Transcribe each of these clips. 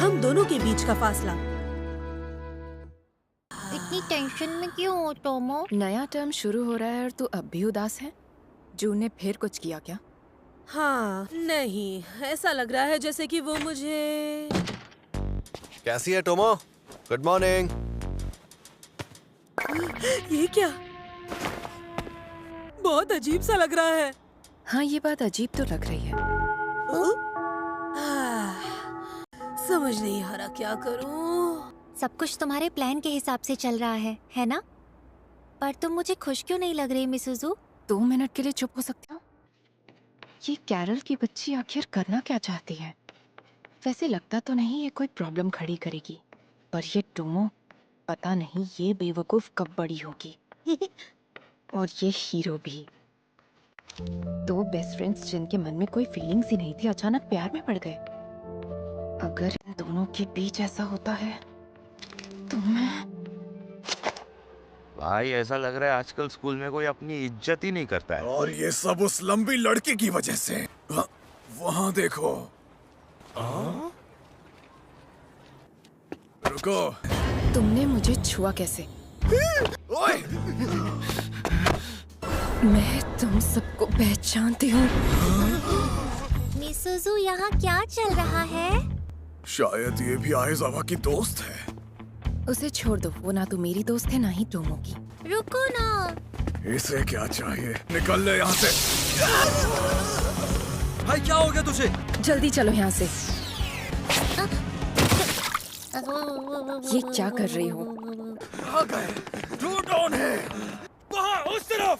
हम दोनों के बीच का फासला। इतनी टेंशन में क्यों हो टोमो? नया टर्म शुरू हो रहा है और तू अब भी उदास है? जून ने फिर कुछ किया क्या? हाँ, नहीं, ऐसा लग रहा है जैसे कि वो मुझे। कैसी है टोमो? Good morning. ये क्या? बहुत अजीब सा लग रहा है। हाँ, ये बात अजीब तो लग रही है। समझ नहीं आ रहा क्या करूं। सब कुछ तुम्हारे प्लान के हिसाब से चल रहा है ना? पर तुम मुझे खुश क्यों नहीं लग रही मिसुजू? 2 मिनट के लिए चुप हो सकते हो? ये कैरल की बच्ची आखिर करना क्या चाहती है? वैसे लगता तो नहीं ये कोई प्रॉब्लम खड़ी करेगी, पर ये टोमो, पता नहीं ये बेवकूफ कब बड़ी होगी। और ये हीरो भी। 2 बेस्ट फ्रेंड्स जिनके मन में कोई फीलिंग्स ही नहीं थी, अचानक प्यार में पड़ गए। अगर इन दोनों के बीच ऐसा होता है तो मैं... भाई ऐसा लग रहा है आजकल स्कूल में कोई अपनी इज्जत ही नहीं करता है। और ये सब उस लंबी लड़की की वजह से। वहाँ देखो। रुको। तुमने मुझे छुआ कैसे? ओए! मैं तुम सबको पहचानती हूँ। मिसुजू, यहाँ क्या चल रहा है? शायद ये भी आइजावा की दोस्त है। उसे छोड़ दो, वो ना तो मेरी दोस्त है ना ही टोमो की। रुको ना। इसे क्या चाहिए? निकल ले यहाँ से। भाई क्या हो गया तुझे? जल्दी चलो यहाँ से। ये क्या कर रही हो? कहाँ गए? टू डाउन है। वहाँ उस तरफ।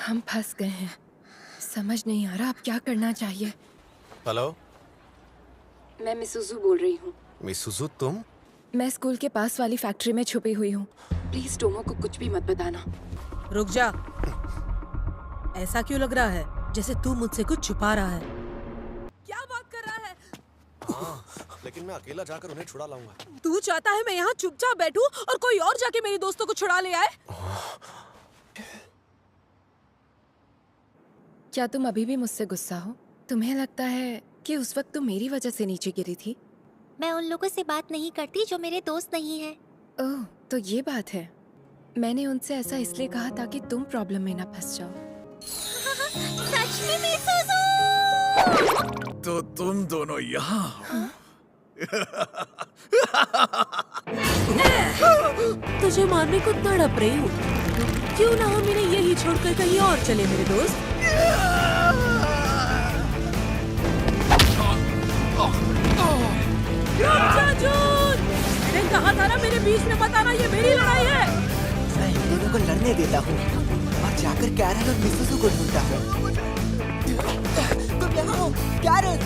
हम फंस गए हैं। समझ नहीं आ रहा अब क्या करना चाहिए। हेलो, मैं मिसुजू बोल रही हूँ। मिसुजू तुम? मैं स्कूल के पास वाली फैक्ट्री में छुपी हुई हूँ। प्लीज टोमो को कुछ भी मत बताना। रुक जा। ऐसा क्यों लग रहा है जैसे तू मुझसे कुछ छुपा रहा है? क्या बात कर रहा है? हाँ, लेकिन मैं अकेला जाकर उन्हें छुड़ा लाऊंगा। तू चाहता है मैं यहाँ चुपचाप बैठूं और कोई और जाके मेरी दोस्तों को छुड़ा ले आए? क्या तुम अभी भी मुझसे गुस्सा हो? तुम्हें लगता है कि उस वक्त तुम मेरी वजह से नीचे गिरी थी? मैं उन लोगों से बात नहीं करती जो मेरे दोस्त नहीं है। ओह, तो ये बात है। मैंने उनसे ऐसा इसलिए कहा ताकि तुम प्रॉब्लम में ना फंस जाओ। सच में मिसुजू? तो तुम दोनों यहाँ हो? तुझे मारने को तड़प रही हूँ। क्यों ना हम इन्हें यही छोड़कर कहीं और चले मेरे दोस्त? मैंने कहा था ना मेरे बीच में मत आना, ये मेरी लड़ाई है। मैं इन दोनों को लड़ने देता हूँ और जाकर कैरल और मिसुजू को ढूंढता हूँ। तुम यहाँ हो, कैरल?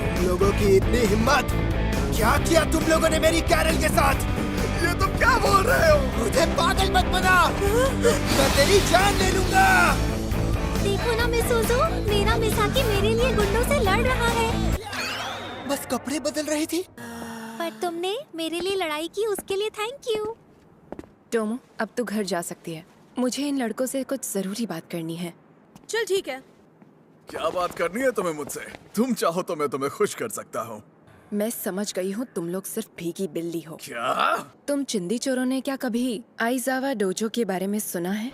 तुम लोगों की इतनी हिम्मत! क्या किया तुम लोगों ने मेरी कैरल के साथ? ये तुम क्या बोल रहे हो? मुझे पागल मत बना! मैं तेरी जान ले लूंगा! देखो ना मिसुजू, मेरा मिसाकी मेरे लिए गुंडों से लड़ रहा है। बस कपड़े बदल रही थी। पर तुमने मेरे लिए लड़ाई की, उसके लिए थैंक यू। टोमो, अब तू घर जा सकती है। मुझे इन लड़कों से कुछ जरूरी बात करनी है। चल ठीक है। क्या बात करनी है तुम्हें मुझसे? तुम चाहो तो मैं तुम्हें खुश कर सकता हूँ। मैं समझ गई हूँ तुम लोग सिर्फ भीगी बिल्ली हो। क्या? तुम चिंदी चोरों ने क्या कभी आइजावा डोजो के बारे में सुना है?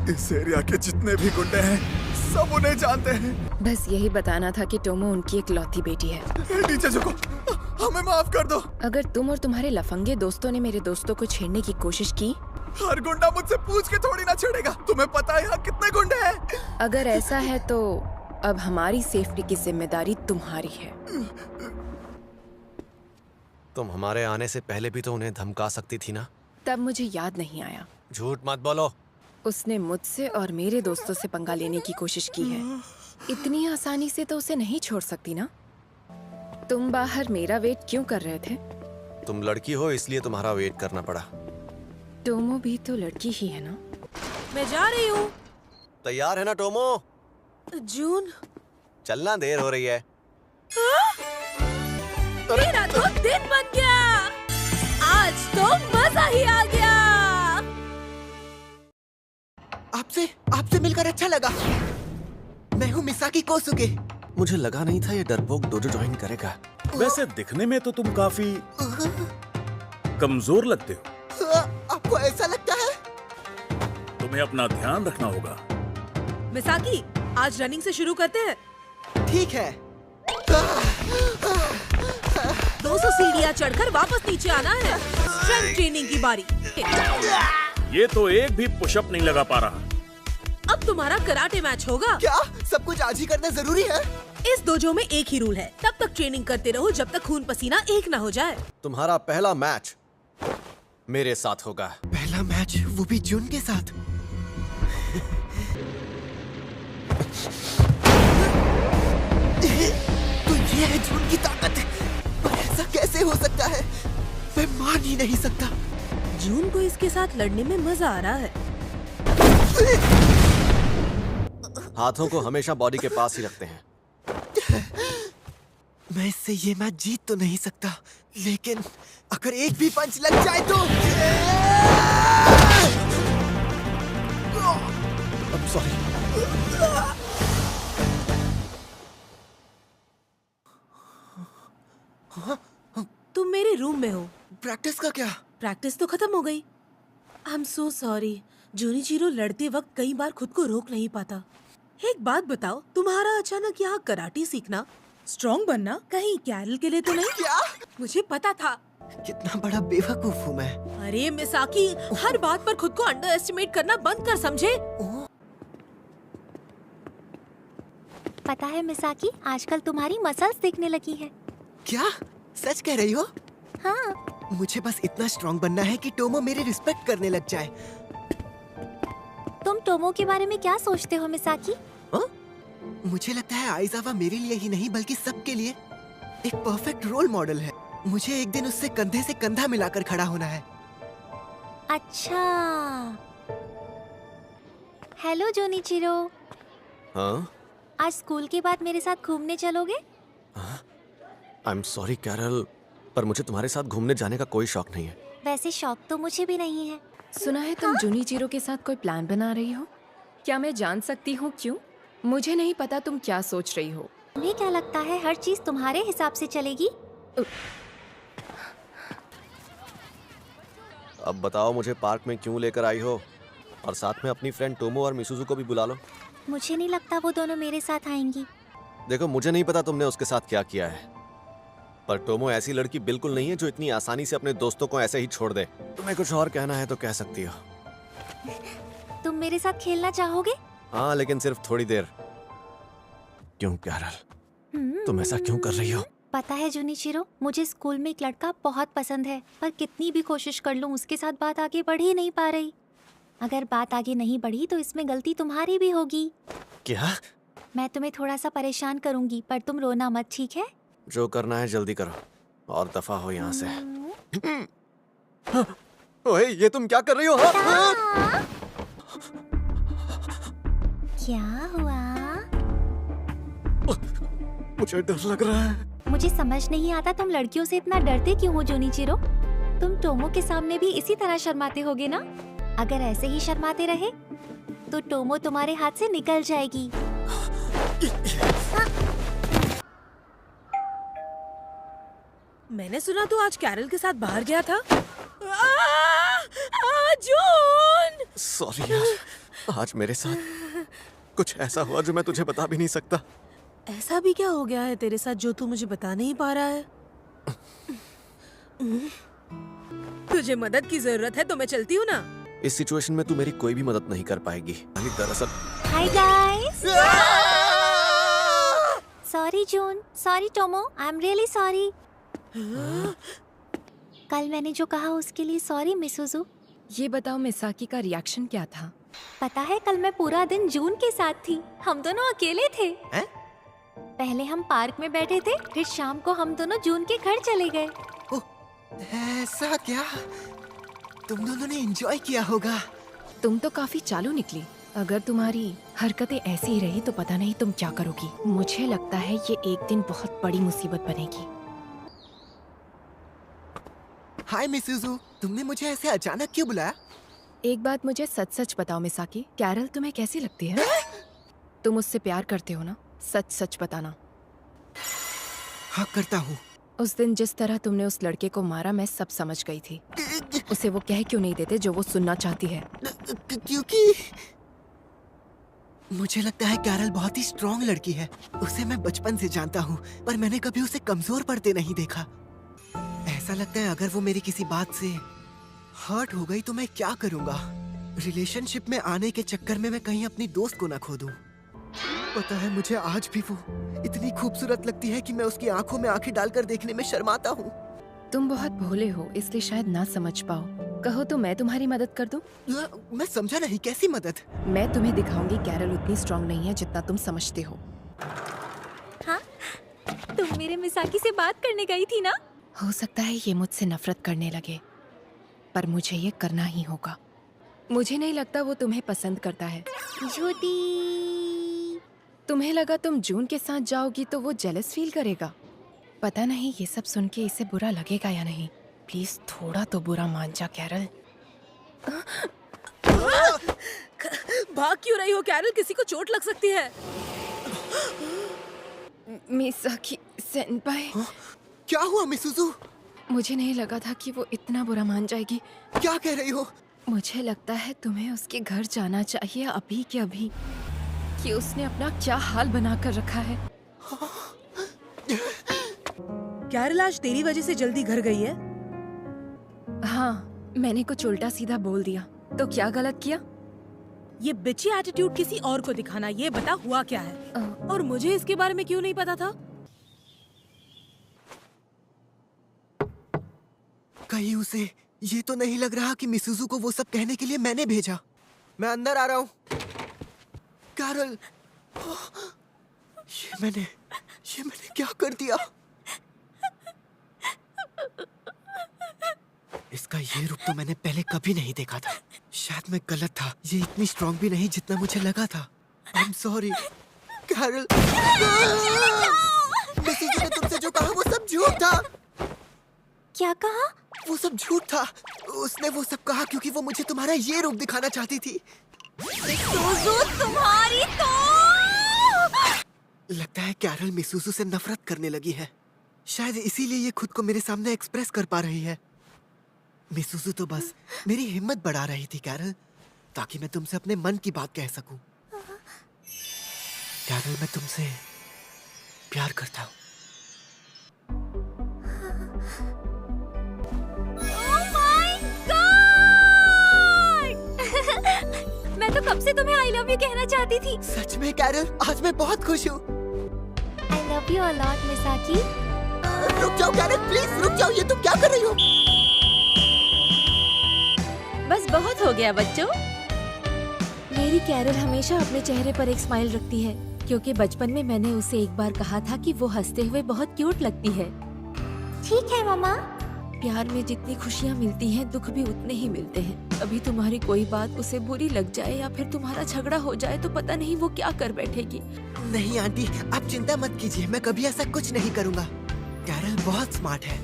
इस एरिया के जितने भी गुंडे हैं सब उन्हें जानते हैं। बस यही बताना था कि टोमो उनकी एक लौती बेटी है। नीचे झुको, हमें माफ कर दो। अगर तुम और तुम्हारे लफंगे दोस्तों ने मेरे दोस्तों को छेड़ने की कोशिश की, हर गुंडा मुझसे पूछ के थोड़ी ना छेड़ेगा। तुम्हें पता है यहाँ कितने गुंडे हैं? अगर ऐसा है तो अब हमारी सेफ्टी की जिम्मेदारी तुम्हारी है। तुम हमारे आने से पहले भी तो उन्हें धमका सकती थी ना? तब मुझे याद नहीं आया। झूठ मत बोलो। उसने मुझसे और मेरे दोस्तों से पंगा लेने की कोशिश की है। इतनी आसानी से तो उसे नहीं छोड़ सकती ना। तुम बाहर मेरा वेट क्यों कर रहे थे? तुम लड़की हो इसलिए तुम्हारा वेट करना पड़ा। टोमो भी तो लड़की ही है ना? मैं जा रही हूँ। तैयार है ना टोमो? जून, चलना, देर हो रही है। मेरा तो दिन बन गया। आज तो मजा ही आ गया। आपसे आपसे मिलकर अच्छा लगा। मैं हूँ मिसाकी कोसुके। मुझे लगा नहीं था ये डरपोक डोजो ज्वाइन करेगा। वैसे दिखने में तो तुम काफी कमजोर लगते हो। आपको ऐसा लगता है? तुम्हें अपना ध्यान रखना होगा। मिसाकी, आज रनिंग से शुरू करते हैं। ठीक है। 200 सीढ़ियाँ चढ़कर वापस नीचे आना है। स्ट्रेंथ ट्रेनिंग की बारी। ये तो एक भी पुशअप नहीं लगा पा रहा। अब तुम्हारा कराटे मैच होगा। क्या सब कुछ आज ही करना जरूरी है? इस डोजो में एक ही रूल है, तब तक ट्रेनिंग करते रहो जब तक खून पसीना एक ना हो जाए। तुम्हारा पहला मैच मेरे साथ होगा। पहला मैच, वो भी जून के साथ। तो ये है जून की ताकत। पर ऐसा कैसे हो सकता है? मैं मान ही नहीं सकता। जून को इसके साथ लड़ने में मजा आ रहा है। हाथों को हमेशा बॉडी के पास ही रखते हैं। मैं इससे ये मैच जीत तो नहीं सकता, लेकिन अगर एक भी पंच लग जाए तो I'm sorry। तुम मेरे रूम में हो। प्रैक्टिस का क्या? प्रैक्टिस तो खत्म हो गई। I am so sorry. जूनिचिरो लड़ते वक्त कई बार खुद को रोक नहीं पाता। एक बात बताओ, तुम्हारा अचानक यहाँ कराटे सीखना, स्ट्रॉन्ग बनना कहीं कैरल के लिए तो नहीं? क्या? मुझे पता था। कितना बड़ा बेवकूफ हूँ मैं। अरे मिसाकी, हर बात पर खुद को अंडर एस्टिमेट करना बंद कर, समझे? पता है मिसाकी, आजकल तुम्हारी मसल्स दिखने लगी है। क्या सच कह रही हो? हाँ, मुझे बस इतना स्ट्रॉन्ग बनना है कि टोमो मेरी रिस्पेक्ट करने लग जाए। तुम टोमो के बारे में क्या सोचते हो मिसाकी? हाँ? मुझे लगता है आइजावा मेरे लिए ही नहीं बल्कि सबके लिए एक परफेक्ट रोल मॉडल है। मुझे एक दिन उससे कंधे से कंधा मिलाकर खड़ा होना है। अच्छा। हेलो जोनिचिरो, हाँ? आज स्कूल के बाद मेरे साथ घूमने चलोगे? I'm sorry कैरल, पर मुझे तुम्हारे साथ घूमने जाने का कोई शौक नहीं है। वैसे शौक तो मुझे भी नहीं है। सुना है तुम जूनिचिरो के साथ कोई प्लान बना रही हो। क्या मैं जान सकती हूँ क्यों? मुझे नहीं पता तुम क्या सोच रही हो। तुम्हें क्या लगता है हर चीज तुम्हारे हिसाब से चलेगी? अब बताओ मुझे पार्क में क्यों लेकर आई हो, और साथ में अपनी फ्रेंड टोमो और मिसुजू को भी बुला लो। मुझे नहीं लगता वो दोनों मेरे साथ आएंगी। देखो, मुझे नहीं पता तुमने उसके साथ क्या किया है, पर टोमो ऐसी लड़की बिल्कुल नहीं है जो इतनी आसानी से अपने दोस्तों को ऐसे ही छोड़ दे। तुम्हें कुछ और कहना है तो कह सकती हो। तुम मेरे साथ खेलना चाहोगे? हाँ, लेकिन सिर्फ थोड़ी देर। क्यों कैरल, तुम ऐसा क्यों कर रही हो? पता है जूनिचिरो, मुझे स्कूल में एक लड़का बहुत पसंद है, पर कितनी भी कोशिश कर लूं उसके साथ बात आगे बढ़ ही नहीं पा रही। अगर बात आगे नहीं बढ़ी तो इसमें गलती तुम्हारी भी होगी। क्या? मैं तुम्हें थोड़ा सा परेशान करूंगी, पर तुम रोना मत, ठीक है? जो करना है जल्दी करो और दफा हो यहाँ से। ओए, ये तुम क्या कर रही हो? हाँ? क्या हुआ? मुझे डर लग रहा है। मुझे समझ नहीं आता तुम लड़कियों से इतना डरते क्यों हो जूनिचिरो? तुम टोमो के सामने भी इसी तरह शर्माते होगे ना? अगर ऐसे ही शर्माते रहे तो टोमो तुम्हारे हाथ से निकल जाएगी। मैंने सुना तू आज कैरल के साथ बाहर गया था। जून! सॉरी यार, आज मेरे साथ कुछ ऐसा हुआ जो मैं तुझे बता भी नहीं सकता। ऐसा भी क्या हो गया है तेरे साथ जो तू मुझे बता नहीं पा रहा है? तुझे मदद की जरूरत है तो मैं चलती हूँ ना। इस सिचुएशन में तू मेरी कोई भी मदद नहीं कर पाएगी। दरअसल hi guys. Sorry June, sorry Tomo, I am really sorry. कल मैंने जो कहा उसके लिए सॉरी मिसुजू। ये बताओ मिसाकी का रिएक्शन क्या था? पता है कल मैं पूरा दिन जून के साथ थी। हम दोनों अकेले थे। हैं? पहले हम पार्क में बैठे थे, फिर शाम को हम दोनों जून के घर चले गए। ओह, ऐसा क्या? तुम दोनों ने एंजॉय किया होगा। तुम तो काफी चालू निकली। अगर तुम्हारी हरकतें ऐसी ही रही तो पता नहीं तुम क्या करोगी। मुझे लगता है ये एक दिन बहुत बड़ी मुसीबत बनेगी। हाय मिसुजू, तुमने मुझे ऐसे अचानक क्यों बुलाया? एक बात मुझे सच सच बताओ मिसाकी, कैरल तुम्हें कैसी लगती है? तुम उससे प्यार करते हो ना? सच सच बताना। हाँ करता हूँ। उस दिन जिस तरह तुमने उस लड़के को मारा मैं सब समझ गई थी। उसे वो कह क्यों नहीं देते जो वो सुनना चाहती है? क्योंकि मुझे लगता है कैरल बहुत ही स्ट्रॉन्ग लड़की है। उसे मैं बचपन से जानता हूँ, पर मैंने कभी उसे कमजोर पड़ते नहीं देखा। ऐसा लगता है अगर वो मेरी किसी बात से हर्ट हो गई तो मैं क्या करूँगा? रिलेशनशिप में आने के चक्कर में मैं कहीं अपनी दोस्त को ना खो दूँ। पता है मुझे आज भी वो इतनी खूबसूरत लगती है कि मैं उसकी आंखों में आंखें डालकर देखने में शर्माता हूँ। तुम बहुत भोले हो इसलिए शायद ना समझ पाओ। कहो तो मैं तुम्हारी मदद कर दूं? मैं समझा नहीं, कैसी मदद? मैं तुम्हें दिखाऊंगी कैरल उतनी स्ट्रांग नहीं है जितना तुम समझते हो। हाँ, तुम मेरे मिसाकी से बात करने गई थी ना? हो सकता है ये मुझसे नफरत करने लगे, पर मुझे ये करना ही होगा। मुझे नहीं लगता वो तुम्हें पसंद करता है। झूठी। तुम्हें लगा तुम जून के साथ जाओगी तो वो जेलस फील करेगा। पता नहीं ये सब सुन के इसे बुरा लगेगा या नहीं। प्लीज थोड़ा तो बुरा मान जा कैरल। भाग क्यों रही हो कैरल? किसी को चोट लग सकती है। मिसाकी सेनपाई, क्या हुआ मिसुजू? मुझे नहीं लगा था कि वो इतना बुरा मान जाएगी। क्या कह रही हो? मुझे लगता है तुम्हें उसके घर जाना चाहिए अभी के अभी, कि उसने अपना क्या हाल बना कर रखा है। कैरल आज तेरी वजह से जल्दी घर गई है। हाँ, मैंने कुछ उल्टा सीधा बोल दिया तो क्या गलत किया? ये बिची एटीट्यूड किसी और को दिखाना, ये बता हुआ क्या है? और मुझे इसके बारे में क्यों नहीं पता था? कहीं उसे ये तो नहीं लग रहा कि मिसुजू को वो सब कहने के लिए मैंने भेजा। मैं अंदर आ रहा हूँ। कैरल, ये मैंने क्या कर दिया? इसका ये रूप तो मैंने पहले कभी नहीं देखा था। शायद मैं गलत था। ये इतनी स्ट्रॉन्ग भी नहीं जितना मुझे लगा था। I'm sorry, Carol. मिसुजू ने तुमसे जो कहा वो सब झूठ था। क्या कहा? वो सब झूठ था। उसने वो सब कहा क्योंकि वो मुझे तुम्हारा ये रूप दिखाना चाहती थी। मिसुजू तुम्हारी तो। लगता है कैरल मिसुजू से नफरत करने लगी है। शायद इसीलिए ये खुद को मेरे सामने एक्सप्रेस कर पा रही है। मिसुजू तो बस मेरी हिम्मत बढ़ा रही थी कैरल, ताकि मैं तुमसे अपने मन की बात कह सकूं। कैरल, मैं तुमसे प्यार करता हूँ। मैं तो कब से तुम्हें आई लव यू कहना चाहती थी। सच में कैरल, आज मैं बहुत खुश हूँ। I love you a lot Misaki. रुक जाओ कैरल, प्लीज रुक जाओ। ये तुम क्या कर रही हो? बस बहुत हो गया बच्चों। मेरी कैरल हमेशा अपने चेहरे पर एक स्माइल रखती है, क्योंकि बचपन में मैंने उसे एक बार कहा था कि वो हंसते हुए बहुत क्यूट लगती है। ठीक है मामा। प्यार में जितनी खुशियाँ मिलती हैं, दुख भी उतने ही मिलते हैं। अभी तुम्हारी कोई बात उसे बुरी लग जाए या फिर तुम्हारा झगड़ा हो जाए तो पता नहीं वो क्या कर बैठेगी। नहीं आंटी, आप चिंता मत कीजिए। मैं कभी ऐसा कुछ नहीं करूँगा। कैरल बहुत स्मार्ट है।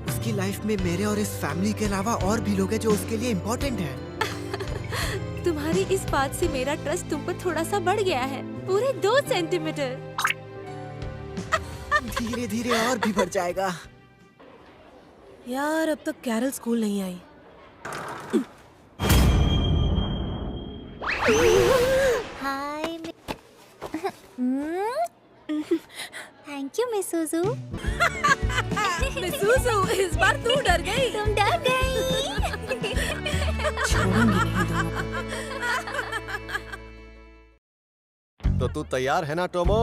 उसकी लाइफ में मेरे और इस फैमिली के अलावा और भी लोग हैं जो उसके लिए इम्पोर्टेंट हैं। तुम्हारी इस बात से मेरा ट्रस्ट तुम पर थोड़ा सा बढ़ गया है, पूरे 2 सेंटीमीटर। धीरे धीरे और भी बढ़ जाएगा। यार, अब तक कैरल स्कूल नहीं आई। हाय। Thank you मिसुजू। मिसुजू, इस बार तू डर गई। तुम डर गई। छोड़ूंगी नहीं दोनों को। तो तू तैयार है ना टोमो?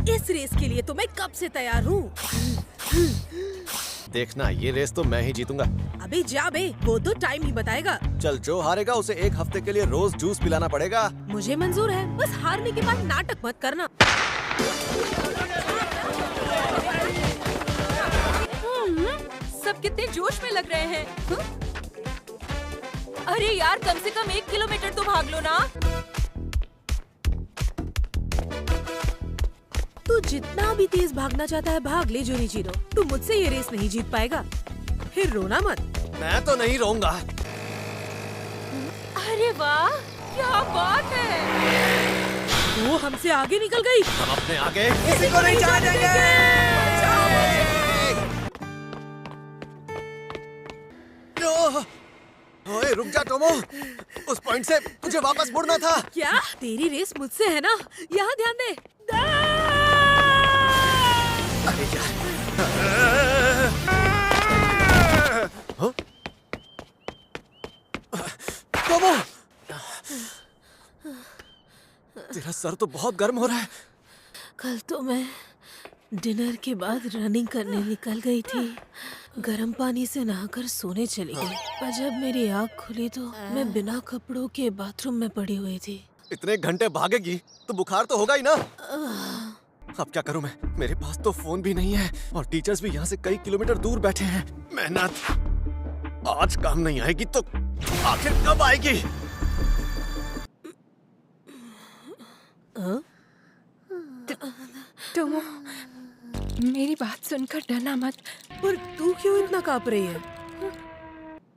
इस रेस के लिए तो मैं कब से तैयार हूँ। देखना, ये रेस तो मैं ही जीतूंगा। अबे जा बे, वो तो टाइम ही बताएगा। चल, जो हारेगा उसे 1 हफ्ते के लिए रोज जूस पिलाना पड़ेगा। मुझे मंजूर है, बस हारने के बाद नाटक मत करना। सब कितने जोश में लग रहे हैं। अरे यार, कम से कम 1 किलोमीटर तो भाग लो ना। तू जितना भी तेज भागना चाहता है भाग ले जोनिचिरो। तू मुझसे ये रेस नहीं जीत पाएगा। फिर रोना मत। मैं तो नहीं रोऊंगा। अरे अरे वाह, क्या बात है। वो हमसे आगे निकल गई। हम अपने आगे किसी को नहीं जाने देंगे। ओए रुक जा टोमो, उस पॉइंट से तुझे वापस मुड़ना था। क्या तेरी रेस मुझसे है ना? यहाँ ध्यान दे। अरे यार। हाँ? टोमो, तेरा सर तो बहुत गर्म हो रहा है। कल तो मैं डिनर के बाद रनिंग करने निकल गई थी। गर्म पानी से नहाकर सोने चली गई, पर जब मेरी आँख खुली तो मैं बिना कपड़ों के बाथरूम में पड़ी हुई थी। इतने घंटे भागेगी तो बुखार तो होगा ही ना। अब क्या करूं मैं? मेरे पास तो फोन भी नहीं है और टीचर्स भी यहाँ से कई किलोमीटर दूर बैठे हैं। मेहनत आज काम नहीं आएगी तो आखिर कब आएगी? टोमो, मेरी बात सुनकर डरना मत। पर तू क्यों इतना कांप रही है?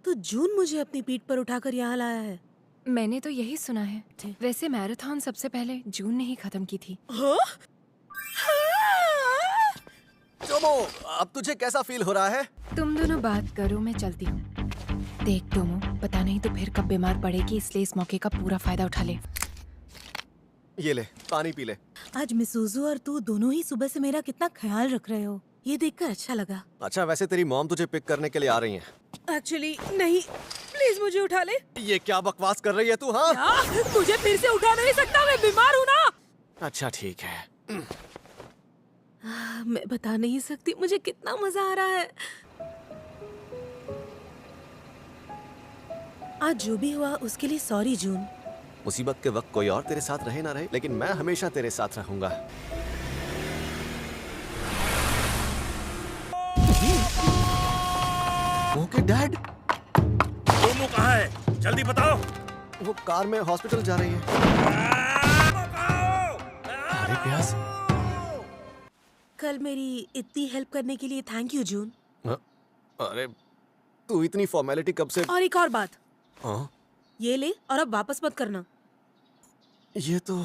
तो जून मुझे अपनी पीठ पर उठाकर यहाँ लाया है। मैंने तो यही सुना है। वैसे मैराथन सबसे पहले जून ने ही खत्म की थी। हाँ? टोमो, अब तुझे कैसा फील हो रहा है? तुम दोनों बात करो, मैं चलती हूँ। देख टोमो, पता नहीं तो फिर कब बीमार पड़ेगी, इसलिए इस मौके का पूरा फायदा उठा ले। ये ले, पानी पी ले। आज मिसूजू और तू दोनों ही सुबह से मेरा कितना ख्याल रख रहे हो, ये देखकर अच्छा लगा। अच्छा, वैसे तेरी मॉम तुझे पिक करने के लिए आ रही हैं। एक्चुअली नहीं, प्लीज मुझे उठा ले। ये क्या बकवास कर रही है तू? हाँ, मुझे फिर से उठा नहीं सकता, मैं बीमार हूँ ना। अच्छा ठीक है। मैं बता नहीं सकती मुझे कितना मजा आ रहा है। आज जो भी हुआ उसके लिए सॉरी जून। मुसीबत के वक्त कोई और तेरे साथ रहे ना रहे, लेकिन मैं हमेशा तेरे साथ रहूंगा। Okay dad. टोमो कहाँ है? जल्दी बताओ। वो कार में हॉस्पिटल जा रही है। अरे प्यास। कल मेरी इतनी हेल्प करने के लिए थैंक यू जून। अरे तू इतनी फॉर्मेलिटी कब से? और एक और बात, हाँ? ये ले और अब वापस मत करना। ये तो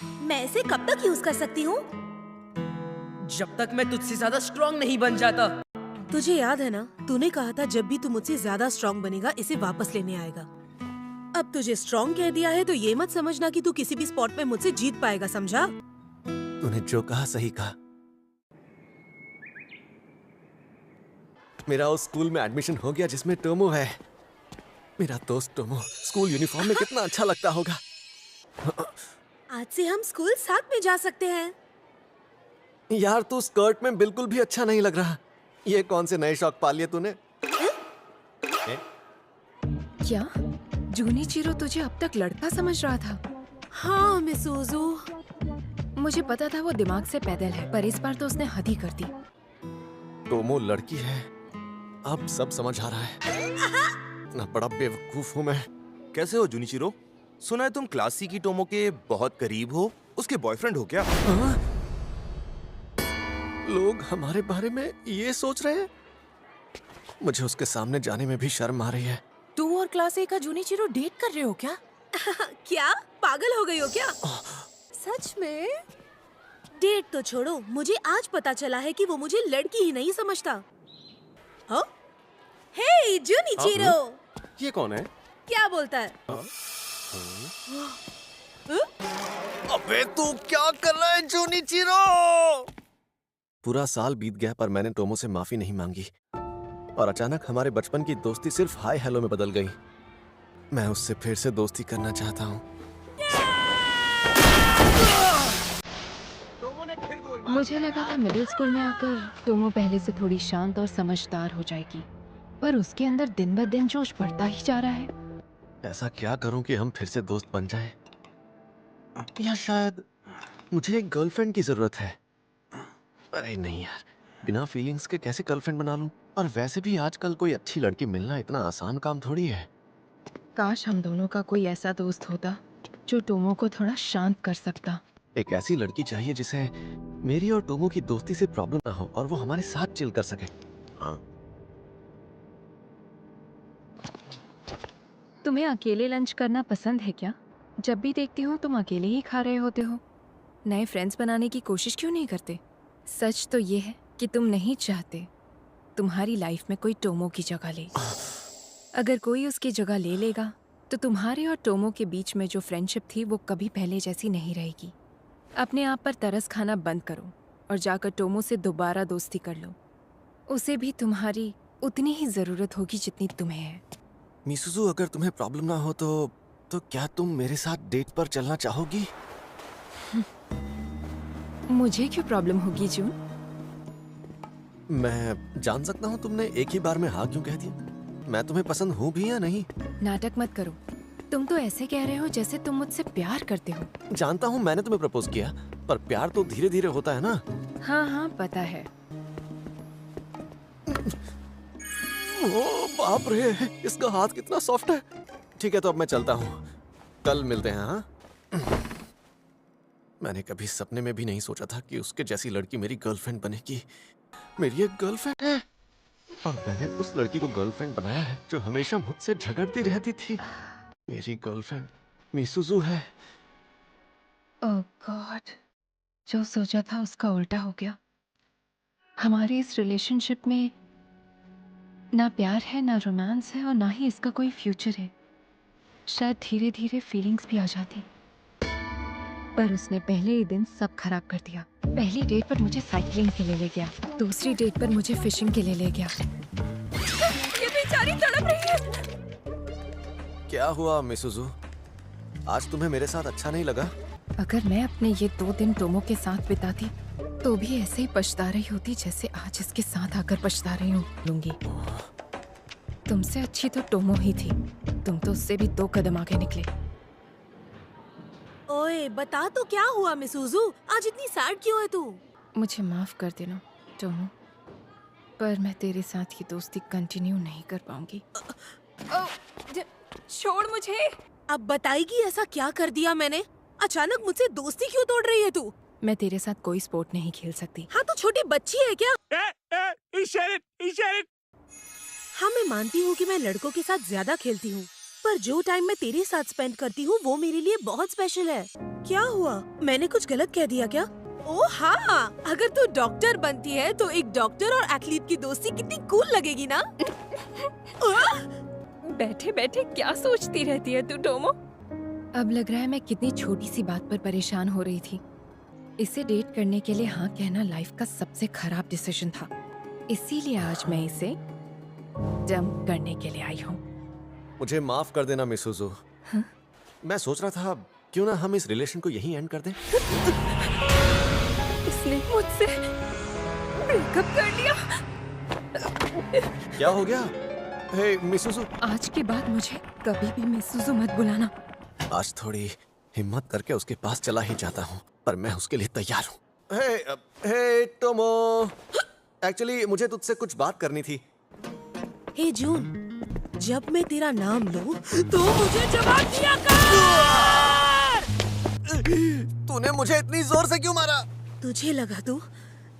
मैं इसे कब तक यूज कर सकती हूँ? जब तक मैं तुझसे ज्यादा स्ट्रांग नहीं बन जाता। तुझे याद है ना, तूने कहा था जब भी तू मुझसे ज्यादा स्ट्रांग बनेगा इसे वापस लेने आएगा। अब तुझे स्ट्रांग कह दिया है तो ये मत समझना कि तू किसी भी स्पॉट में मुझसे जीत पाएगा, समझा? तूने जो कहा सही कहा। मेरा उस स्कूल में एडमिशन हो गया जिसमें टोमो है। मेरा दोस्त टोमो स्कूल यूनिफॉर्म में कितना अच्छा लगता होगा। आज से हम स्कूल साथ में जा सकते हैं। यार तू स्कर्ट में बिल्कुल भी अच्छा नहीं लग रहा। ये कौन से नए शौक पाल लिए तूने? क्या जूनिचिरो तुझे अब तक लड़का समझ रहा था? हाँ मिसूजू, मुझे पता था वो दिमाग से पैदल है, पर इस बार तो उसने हद ही कर दी। टोमो लड़की है, अब सब समझ आ रहा है। इतना बड़ा बेवकूफ हूँ मैं। कैसे हो जूनिचिरो? सुना है तुम क्लास सी की टोमो के बहुत करीब हो। उसके बॉयफ्रेंड हो क्या? हाँ? लोग हमारे बारे में ये सोच रहे हैं। मुझे उसके सामने जाने में भी शर्म आ रही है। तू और क्लास ए का जूनिचिरो डेट कर रहे हो क्या? क्या पागल हो गई हो क्या? सच में? डेट तो छोड़ो, मुझे आज पता चला है कि वो मुझे लड़की ही नहीं समझता। हाँ? हे जूनिचिरो, ये कौन है? क्या बोलता है? अबे तू क्या कर रहा है जूनिचिरो? पूरा साल बीत गया पर मैंने टोमो से माफी नहीं मांगी और अचानक हमारे बचपन की दोस्ती सिर्फ हाय हेलो में बदल गई। मैं उससे फिर से दोस्ती करना चाहता हूँ। मुझे लगा था मिडिल स्कूल में आकर टोमो पहले से थोड़ी शांत और समझदार हो जाएगी, पर उसके अंदर दिन ब दिन जोश बढ़ता ही जा रहा है। ऐसा क्या करूं कि हम फिर से दोस्त बन जाएं? या शायद मुझे एक गर्लफ्रेंड की जरूरत है। अरे नहीं यार, बिना फीलिंग्स के कैसे गर्लफ्रेंड बना लूं? और वैसे भी आजकल कोई अच्छी लड़की मिलना इतना आसान काम थोड़ी है। काश हम दोनों का कोई ऐसा दोस्त होता जो टोमो को थोड़ा शांत कर सकता। एक ऐसी लड़की चाहिए जिसे मेरी और टोमो की दोस्ती से प्रॉब्लम ना हो और वो हमारे साथ चिल कर सके। हाँ। तुम्हें अकेले लंच करना पसंद है क्या? जब भी देखती हूँ तुम अकेले ही खा रहे होते हो। नए फ्रेंड्स बनाने की कोशिश क्यों नहीं करते? सच तो ये है कि तुम नहीं चाहते तुम्हारी लाइफ में कोई टोमो की जगह ले। अगर कोई उसकी जगह ले लेगा तो तुम्हारे और टोमो के बीच में जो फ्रेंडशिप थी वो कभी पहले जैसी नहीं रहेगी। अपने आप पर तरस खाना बंद करो और जाकर टोमो से दोबारा दोस्ती कर लो। उसे भी तुम्हारी उतनी ही जरूरत होगी जितनी तुम्हें है। मिसुजू, अगर तुम्हें प्रॉब्लम ना हो तो क्या तुम मेरे साथ डेट पर चलना चाहोगी? मुझे क्यों प्रॉब्लम होगी जून? मैं जान सकता हूँ तुमने एक ही बार में हाँ क्यों कह दिया? मैं तुम्हें पसंद हूँ भी या नहीं? नाटक मत करो। तुम तो ऐसे कह रहे हो जैसे तुम मुझसे प्यार करते हो। जानता हूँ मैंने तुम्हें प्रपोज किया, पर प्यार तो धीरे धीरे होता है ना। हाँ हाँ पता है। ओ बाप रे, इसका हाथ कितना सॉफ्ट है। ठीक है तो अब मैं चलता हूँ, कल मिलते हैं। हाँ, मैंने कभी सपने में भी नहीं सोचा था कि उसके जैसी लड़की मेरी गर्लफ्रेंड बनेगी। मेरी एक गर्लफ्रेंड है और मैंने उस लड़की को गर्लफ्रेंड बनाया है जो हमेशा मुझसे झगड़ती रहती थी। मेरी गर्लफ्रेंड मिसुजू है। ओह गॉड, जो सोचा था उसका उल्टा हो गया। हमारी इस रिलेशनशिप में ना प्यार है, ना रोमांस है और ना ही इसका कोई फ्यूचर है। शायद धीरे धीरे फीलिंग्स भी आ जाती, पर उसने पहले ही दिन सब खराब कर दिया। पहली डेट पर मुझे साइकिलिंग के लिए ले गया, दूसरी डेट पर मुझे फिशिंग के लिए ले गया। ये बेचारी तड़प रही है। क्या हुआ मिसुजू, आज तुम्हें मेरे साथ अच्छा नहीं लगा? अगर मैं अपने ये 2 दिन टोमो के साथ बिताती तो भी ऐसे ही पछता रही होती जैसे आज इसके साथ आकर पछता रही हूँ। तुमसे अच्छी तो टोमो ही थी। तुम तो उससे भी 2 कदम आगे निकले। ओए बता तो क्या हुआ मिसुजू, आज इतनी सैड क्यों है तू? मुझे माफ कर देना टोमो, पर मैं तेरे साथ ये दोस्ती कंटिन्यू नहीं कर पाऊंगी। छोड़ मुझे। अब बताएगी ऐसा क्या कर दिया मैंने? अचानक मुझसे दोस्ती क्यों तोड़ रही है तू? मैं तेरे साथ कोई स्पोर्ट नहीं खेल सकती। हाँ तो छोटी बच्ची है क्या? हाँ मैं मानती हूँ कि मैं लड़कों के साथ ज्यादा खेलती हूँ, पर जो टाइम मैं तेरे साथ स्पेंड करती हूँ वो मेरे लिए बहुत स्पेशल है। क्या हुआ, मैंने कुछ गलत कह दिया क्या? ओ हाँ, अगर तू डॉक्टर बनती है तो एक डॉक्टर और एथलीट की दोस्ती कितनी कूल लगेगी ना? बैठे बैठे क्या सोचती रहती है तू टोमो? अब लग रहा है मैं कितनी छोटी सी बात पर परेशान हो रही थी। इसे डेट करने के लिए हाँ कहना लाइफ का सबसे खराब डिसीजन था। इसीलिए आज मैं इसे डंप करने के लिए आई हूँ। मुझे माफ कर देना मिसुजू। हाँ? मैं सोच रहा था क्यों ना हम इस रिलेशन को यहीं एंड कर दें। इसने मुझसे ब्रेकअप कर लिया। क्या हो गया? हे मिसुजू, आज के बाद मुझे कभी भी मिसुजू मत बुलाना। आज थोड़ी हिम्मत करके उसके पास चला ही जाता हूँ, पर मैं उसके लिए तैयार हूँ। हे टोमो, एक्चुअली मुझे तुझसे कुछ बात करनी थी। हे जून, जब मैं तेरा नाम लूं तो मुझे जवाब दिया कर। तूने मुझे इतनी जोर से क्यों मारा? तुझे लगा तू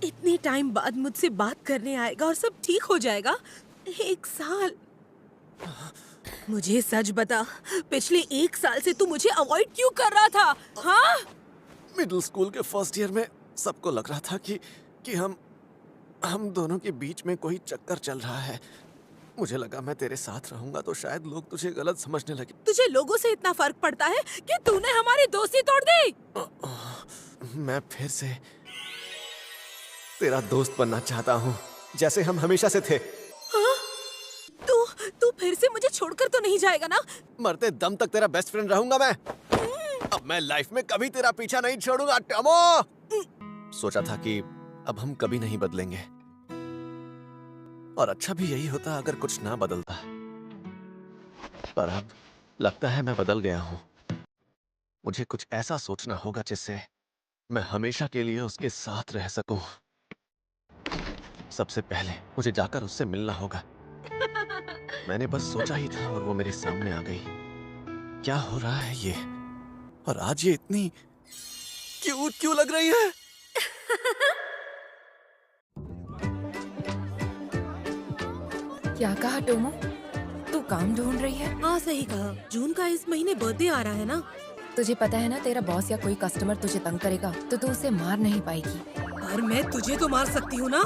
इतने टाइम बाद मुझसे बात करने आएगा और सब ठीक हो जाएगा? 1 साल। मुझे सच बता, पिछले 1 साल से तू मुझे अवॉइड क्यों कर रहा था? हाँ? मिडिल स्कूल के फर्स्ट ईयर में सबको लग रहा था कि हम दोनों के बीच में कोई चक्कर चल रहा है। मुझे लगा मैं तेरे साथ रहूंगा तो शायद लोग तुझे गलत समझने लगे। तुझे लोगों से इतना फर्क पड़ता है कि तूने हमारी दोस्ती तोड़ दी। मैं फिर से तेरा दोस्त बनना चाहता हूँ, जैसे हम हमेशा से थे। हाँ? तू फिर से मुझे छोड़कर तो नहीं जाएगा ना? मरते दम तक तेरा बेस्ट फ्रेंड रहूंगा मैं। अब मैं लाइफ में कभी तेरा पीछा नहीं छोड़ूंगा टोमो। सोचा था कि अब हम कभी नहीं बदलेंगे, और अच्छा भी यही होता अगर कुछ ना बदलता, पर अब लगता है मैं बदल गया हूँ। मुझे कुछ ऐसा सोचना होगा जिससे मैं हमेशा के लिए उसके साथ रह सकूं। सबसे पहले मुझे जाकर उससे मिलना होगा। मैंने बस सोचा ही था और वो मेरे सामने आ गई। क्या हो रहा है ये? और आज ये इतनी क्यूट क्यों लग रही है? क्या कहा टोमो? तू काम ढूंढ रही है? हाँ सही कहा, जून का इस महीने बर्थडे आ रहा है ना। तुझे पता है ना, तेरा बॉस या कोई कस्टमर तुझे तंग करेगा तो तू उसे मार नहीं पाएगी। पर मैं तुझे तो मार सकती हूँ ना।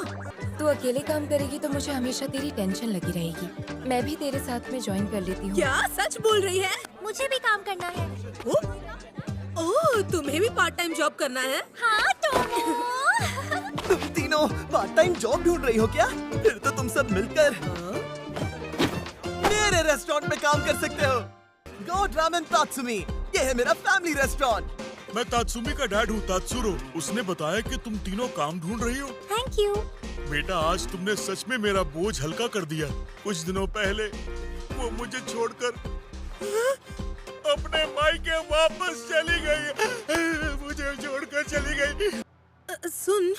तू अकेले काम करेगी तो मुझे हमेशा तेरी टेंशन लगी रहेगी। मैं भी तेरे साथ में ज्वाइन कर लेती हूँ। क्या सच बोल रही है? मुझे भी काम करना है। ओह, तुम्हें भी पार्ट टाइम जॉब करना है? हाँ टोमो। तुम तीनों पार्ट टाइम जॉब ढूंढ रही हो क्या? फिर तो तुम सब मिलकर मेरे रेस्टोरेंट में काम कर सकते हो। गॉड रामेन तात्सुमी, ये है मेरा फैमिली रेस्टोरेंट। मैं तात्सुमी का डैड हूँ, तात्सुरो। उसने बताया कि तुम तीनों काम ढूंढ रही हो। Thank you. बेटा, आज तुमने सच में मेरा बोझ हल्का कर दिया। कुछ दिनों पहले वो मुझे छोड़कर अपने मायके वापस चली गई। मुझे छोड़कर चली गई। सुन,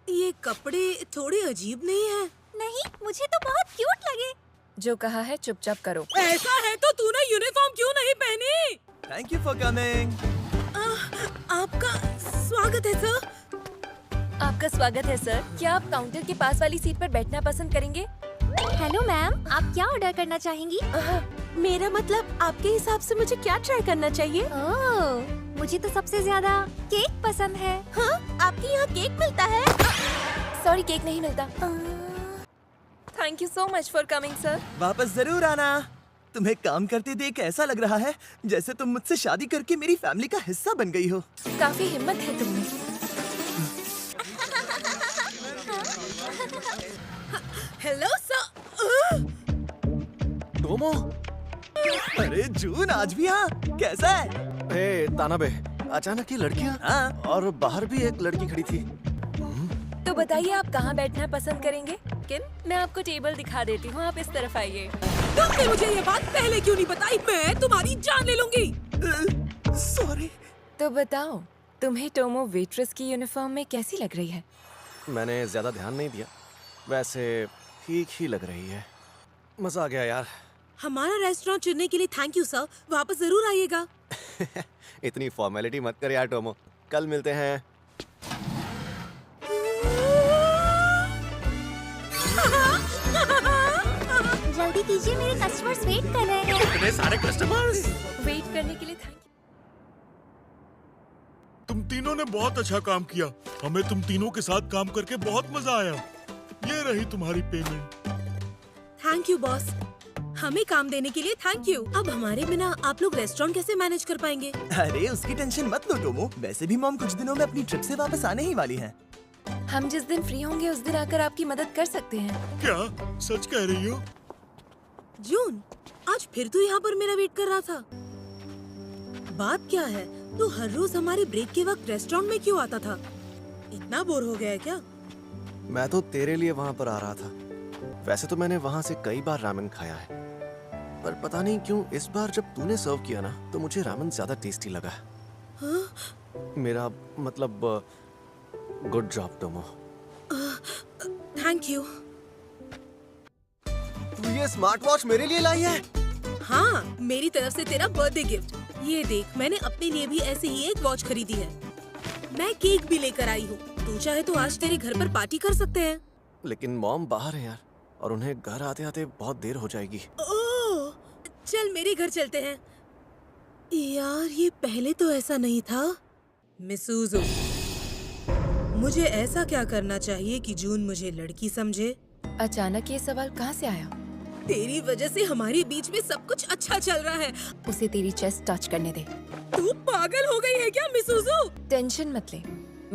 ये कपड़े थोड़े अजीब नहीं है? नहीं, मुझे तो बहुत क्यूट लगे। जो कहा है चुपचाप करो। ऐसा है तो तूने यूनिफॉर्म क्यों नहीं पहनी? Thank you for coming. आपका स्वागत है सर। आपका स्वागत है सर। क्या आप काउंटर के पास वाली सीट पर बैठना पसंद करेंगे? हेलो मैम, आप क्या ऑर्डर करना चाहेंगी? मेरा मतलब आपके हिसाब से मुझे क्या ट्राई करना चाहिए? ओह, मुझे तो सबसे ज्यादा केक पसंद है। हाँ, आपके यहाँ केक मिलता है? सॉरी, केक नहीं मिलता। Thank you so much for coming sir. वापस जरूर आना। तुम्हें काम करते देख ऐसा लग रहा है जैसे तुम मुझसे शादी करके मेरी फैमिली का हिस्सा बन गई हो। काफी हिम्मत है तुममें। Hello sir. टोमो, अरे जून, आज भी यहाँ कैसा है? ए तानाबे, अचानक ये लड़कियाँ। हाँ, और बाहर भी एक लड़की खड़ी थी। तो बताइए आप कहाँ बैठना पसंद करेंगे? किन, मैं आपको टेबल दिखा देती हूँ, आप इस तरफ आइए। तुमने मुझे ये बात पहले क्यों नहीं बताई? मैं तुम्हारी जान ले लूंगी। सॉरी। तो बताओ, तुम्हें टोमो वेट्रेस की यूनिफॉर्म में कैसी लग रही है? मैंने ज्यादा ध्यान नहीं दिया, वैसे ठीक ही लग रही है। मजा आ गया यार। हमारा रेस्टोरेंट चुनने के लिए थैंक यू सर। वापस जरूर आइएगा। इतनी फॉर्मेलिटी मत कर यार टोमो, कल मिलते हैं। जल्दी कीजिए, मेरे कस्टमर्स वेट कर रहे हैं। इतने सारे कस्टमर्स। वेट करने के लिए थैंक यू। तुम तीनों ने बहुत अच्छा काम किया। हमें तुम तीनों के साथ काम करके बहुत मजा आया। ये रही तुम्हारी पेमेंट। थैंक यू बॉस, हमें काम देने के लिए थैंक यू। अब हमारे बिना आप लोग रेस्टोरेंट कैसे मैनेज कर पाएंगे? अरे उसकी टेंशन मत लो टोमो। वैसे भी मॉम कुछ दिनों में अपनी ट्रिप से वापस आने ही वाली है। हम जिस दिन फ्री होंगे उस दिन आकर आपकी मदद कर सकते हैं। क्या सच कह रही हो? जून, आज फिर तू यहाँ पर मेरा वेट कर रहा था। बात क्या है? तू हर रोज हमारे ब्रेक के वक्त रेस्टोरेंट में क्यों आता था? इतना बोर हो गया है क्या? मैं तो तेरे लिए वहां पर आ रहा था। वैसे तो मैंने वहां से कई बार रामेन खाया है, पर पता नहीं क्यों इस बार जब तूने सर्व किया ना तो मुझे रामेन ज्यादा टेस्टी लगा। हाँ? मेरा मतलब good job Tomo. Thank you. तू ये स्मार्ट वॉच मेरे लिए लाई है? हाँ, मेरी तरफ से तेरा बर्थडे गिफ्ट। ये देख, मैंने अपने लिए भी ऐसे ही एक वॉच खरीदी है। मैं केक भी लेकर आई हूँ। तू चाहे तो आज तेरे घर पर पार्टी कर सकते हैं। लेकिन मॉम बाहर है यार, और उन्हें घर आते आते बहुत देर हो जाएगी। ओह, चल मेरे घर चलते हैं। यार, ये पहले तो ऐसा नहीं था। मिसूजो, मुझे ऐसा क्या करना चाहिए कि जून मुझे लड़की समझे? अचानक ये सवाल कहाँ से आया? तेरी वजह से हमारे बीच में सब कुछ अच्छा चल रहा है। उसे तेरी चेस्ट टच करने दे। तू पागल हो गई है क्या मिसूजो? टेंशन मत ले,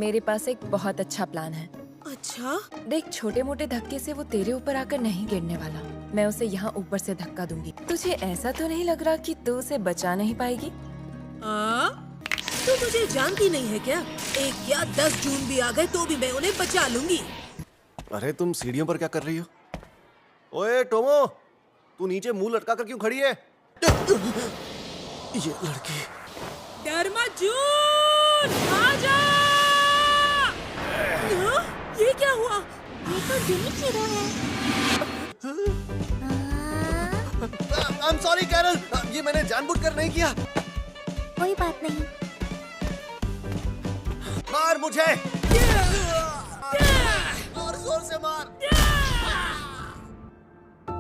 मेरे पास एक बहुत अच्छा प्लान है। अच्छा? देख, छोटे मोटे धक्के से वो तेरे ऊपर आकर नहीं गिरने वाला। मैं उसे यहाँ ऊपर से धक्का दूंगी। तुझे ऐसा तो नहीं लग रहा कि तू उसे बचा नहीं पाएगी? तू मुझे जानती नहीं है क्या? 1 या 10 जून भी आ गए तो भी मैं उन्हें बचा लूंगी। अरे तुम सीढ़ियों पर क्या कर रही हो? ओए टोमो, तू नीचे मुंह लटका कर क्यों खड़ी है? ये लड़की। डर मत जून, आजा! ये क्या हुआ? ये तो जूनिचिरो है। I'm sorry कैरल, ये मैंने जानबूझकर नहीं किया। कोई बात नहीं। मार मुझे। और जोर से मार।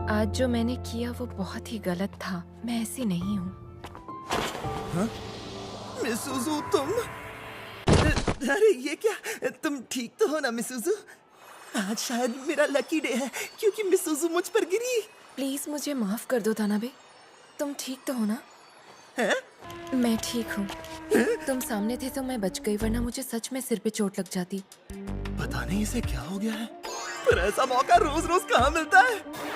आज जो मैंने किया वो बहुत ही गलत था। मैं ऐसी नहीं हूँ। मिसूजू तुम? अरे ये क्या? तुम ठीक तो हो ना मिसूजू? आज शायद मेरा लकी डे है क्योंकि मिसूजू मुझ पर गिरी। प्लीज मुझे माफ कर दो तानाबे। तुम ठीक तो हो ना? हैं? मैं ठीक हूँ। तुम सामने थे तो मैं बच गई, वरना मुझे सच में सिर पे चोट लग जाती। पता नहीं इसे क्या हो गया है, पर ऐसा मौका रोज रोज कहाँ मिलता है।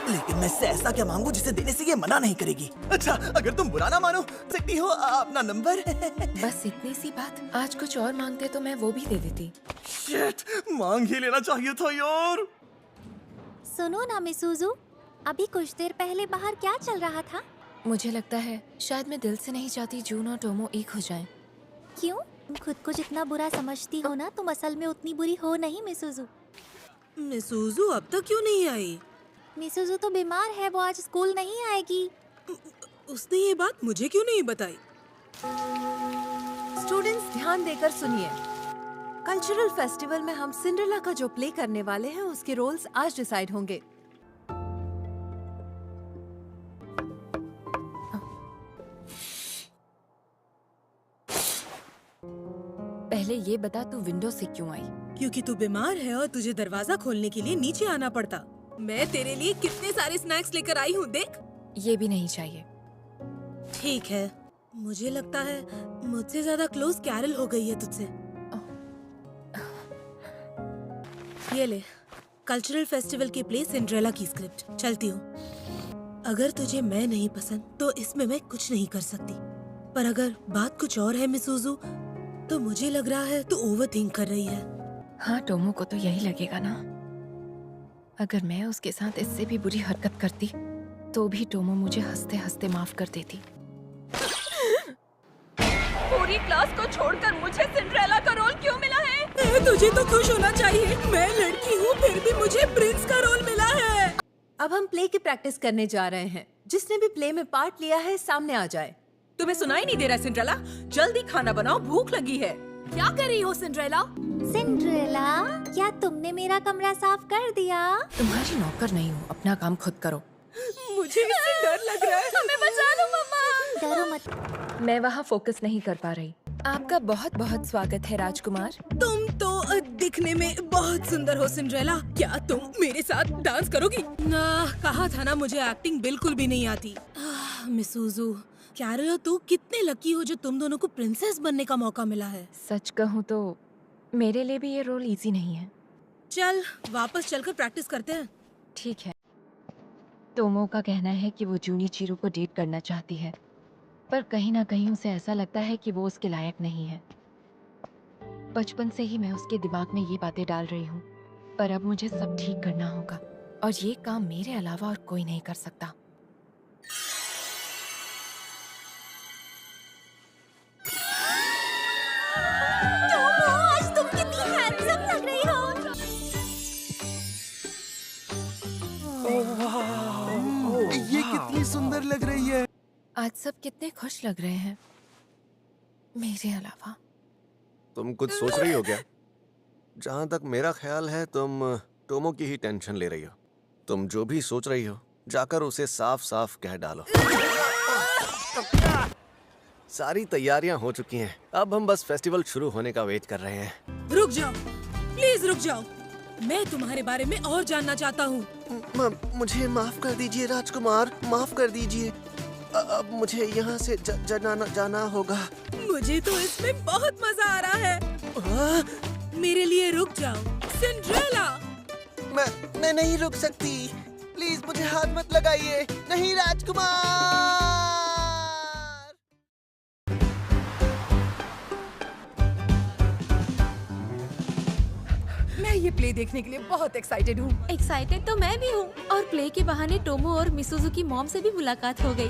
लेकिन मैं इससे ऐसा क्या मांगू जिसे देने से ये मना नहीं करेगी। अच्छा, अगर तुम बुरा ना मानो, सकती हो अपना नंबर? बस इतनी सी बात। आज कुछ और मांगते तो मैं वो भी दे देती। शिट, मांग ही लेना चाहिए था यार। सुनो ना मिसूजू, अभी कुछ देर पहले बाहर क्या चल रहा था? मुझे लगता है शायद मैं दिल से नहीं चाहती जून और टोमो एक हो जाएं। क्यों? तुम खुद को जितना बुरा समझती हो ना, तुम असल में उतनी बुरी हो नहीं मिसूजू। मिसूजू अब तक क्यों नहीं आई? मिसूजू तो बीमार है, वो आज स्कूल नहीं आएगी। उसने ये बात मुझे क्यों नहीं बताई? स्टूडेंट्स ध्यान देकर सुनिए। कल्चरल फेस्टिवल में हम सिंड्रेला का जो प्ले करने वाले हैं उसके रोल्स आज डिसाइड होंगे। पहले ये बता तू विंडो से क्यों आई? क्योंकि तू बीमार है और तुझे दरवाजा खोलने के लिए नीचे आना पड़ता। मैं तेरे लिए कितने सारे स्नैक्स लेकर आई हूँ, देख। ये भी नहीं चाहिए। ठीक है, मुझे लगता है मुझसे ज्यादा क्लोज कैरल हो गई है तुझसे। ये ले, कल्चरल फेस्टिवल के प्ले सिंड्रेला की स्क्रिप्ट। चलती हूँ। अगर तुझे मैं नहीं पसंद तो इसमें मैं कुछ नहीं कर सकती, पर अगर बात कुछ और है मिसूजू, तो मुझे लग रहा है तू ओवर थिंक कर रही है। हाँ, टोमो को तो यही लगेगा ना। अगर मैं उसके साथ इससे भी बुरी हरकत करती तो भी टोमो मुझे हंसते हंसते माफ कर देती। पूरी क्लास को छोड़कर मुझे सिंड्रेला का रोल क्यों मिला है? तुझे तो खुश होना चाहिए, मैं लड़की हूँ फिर भी मुझे प्रिंस का रोल मिला है। अब हम प्ले की प्रैक्टिस करने जा रहे हैं। जिसने भी प्ले में पार्ट लिया है सामने आ जाए। तुम्हें सुनाई नहीं दे रहा सिंड्रेला? जल्दी खाना बनाओ, भूख लगी है। क्या कर रही हो सिंड्रेला? सिंड्रेला, क्या तुमने मेरा कमरा साफ कर दिया? तुम्हारी नौकर नहीं हूँ, अपना काम खुद करो। मुझे इससे डर लग रहा है। हमें बचा लो मम्मा। डरो मत। मैं वहाँ फोकस नहीं कर पा रही। आपका बहुत बहुत स्वागत है राजकुमार। तुम तो दिखने में बहुत सुंदर हो सिंड्रेला। क्या तुम मेरे साथ डांस करोगी? ना, कहा था ना मुझे एक्टिंग बिल्कुल भी नहीं आती। मिसूजू, कैरल, तू कितने लकी हो जो तुम दोनों को प्रिंसेस बनने का मौका मिला है। सच कहूँ तो मेरे लिए भी ये रोल इजी नहीं है। चल वापस चलकर प्रैक्टिस करते हैं। ठीक है। टोमो का कहना है कि वो जूनिचिरो को डेट करना चाहती है, पर कहीं ना कहीं उसे ऐसा लगता है कि वो उसके लायक नहीं है। बचपन से ही मैं उसके दिमाग में ये बातें डाल रही हूँ, पर अब मुझे सब ठीक करना होगा और ये काम मेरे अलावा और कोई नहीं कर सकता। टोमो, आज तुम कितनी हैंडसम लग रही हो। ये कितनी सुंदर लग रही है। आज सब कितने खुश लग रहे हैं, मेरे अलावा। तुम कुछ सोच रही हो क्या? जहाँ तक मेरा ख्याल है तुम टोमो की ही टेंशन ले रही हो। तुम जो भी सोच रही हो जाकर उसे साफ साफ कह डालो। सारी तैयारियां हो चुकी हैं, अब हम बस फेस्टिवल शुरू होने का वेट कर रहे हैं। रुक जाओ, प्लीज रुक जाओ। मैं तुम्हारे बारे में और जानना चाहता हूँ। मुझे माफ कर दीजिए राजकुमार, माफ कर दीजिए। अब मुझे यहाँ से जाना होगा। मुझे तो इसमें बहुत मजा आ रहा है। मेरे लिए रुक जाओ सिंड्रेला। मैं नहीं रुक सकती, प्लीज मुझे हाथ मत लगाइए। नहीं राजकुमार। मैं ये प्ले देखने के लिए बहुत एक्साइटेड हूँ। एक्साइटेड तो मैं भी हूँ। और प्ले के बहाने टोमो और मिसूजू की मॉम से भी मुलाकात हो गई।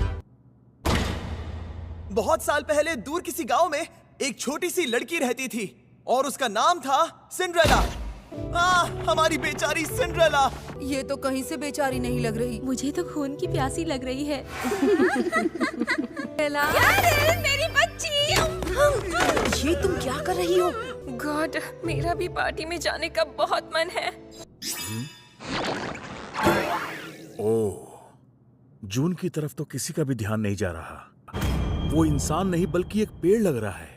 बहुत साल पहले दूर किसी गांव में एक छोटी सी लड़की रहती थी और उसका नाम था सिंड्रेला। हमारी बेचारी सिंड्रेला। ये तो कहीं से बेचारी नहीं लग रही। मुझे तो खून की प्यासी लग रही है। मेरी बच्ची। ये तुम क्या कर रही हो? गॉड, मेरा भी पार्टी में जाने का बहुत मन है। ओह, जून की तरफ तो किसी का भी ध्यान नहीं जा रहा। वो इंसान नहीं बल्कि एक पेड़ लग रहा है।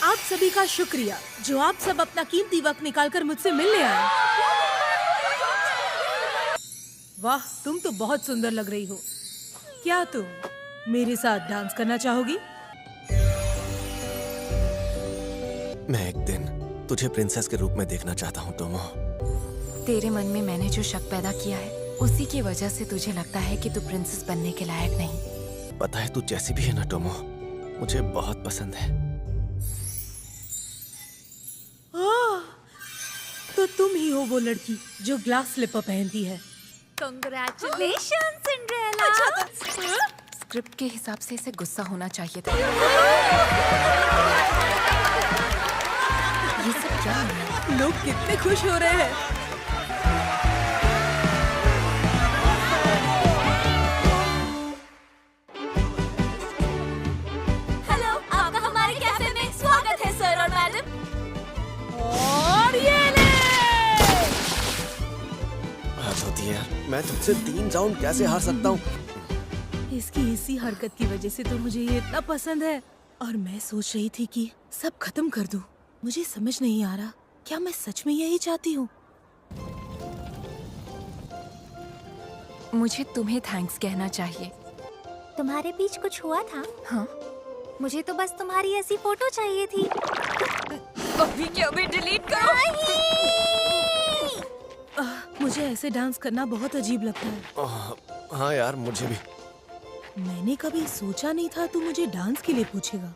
आप सभी का शुक्रिया जो आप सब अपना कीमती वक्त निकालकर मुझसे मिलने आए। वाह, तुम तो बहुत सुंदर लग रही हो। क्या तुम मेरे साथ डांस करना चाहोगी? मैं एक दिन तुझे प्रिंसेस के रूप में देखना चाहता हूँ टोमो। तेरे मन में मैंने जो शक पैदा किया है उसी की वजह से तुझे लगता है कि तू प्रिंसेस बनने के लायक नहीं। पता है तू जैसी भी है ना टोमो, मुझे बहुत पसंद है। तो तुम ही हो वो लड़की जो ग्लास स्लीपर पहनती है। Congratulations, Cinderella. स्क्रिप्ट के हिसाब से इसे गुस्सा होना चाहिए था। ये सब क्या है? लोग कितने खुश हो रहे हैं। हेलो, आपका हमारे कैफे में स्वागत है सर और मैडम। और ये ले। हद होती है यार, मैं तुझसे 3 राउंड कैसे हार सकता हूँ? इसकी इसी हरकत की वजह से तो मुझे ये इतना पसंद है। और मैं सोच रही थी कि सब खत्म कर दूं। मुझे समझ नहीं आ रहा, क्या मैं सच में यही चाहती हूँ? मुझे तुम्हें थैंक्स कहना चाहिए। तुम्हारे बीच कुछ हुआ था? हाँ, मुझे तो बस तुम्हारी ऐसी फोटो चाहिए थी। अभी क्या भी डिलीट करो। मुझे ऐसे डांस करना बहुत अजीब लगता है। हाँ यार, मुझे भी। मैंने कभी सोचा नहीं था तू मुझे डांस के लिए पूछेगा।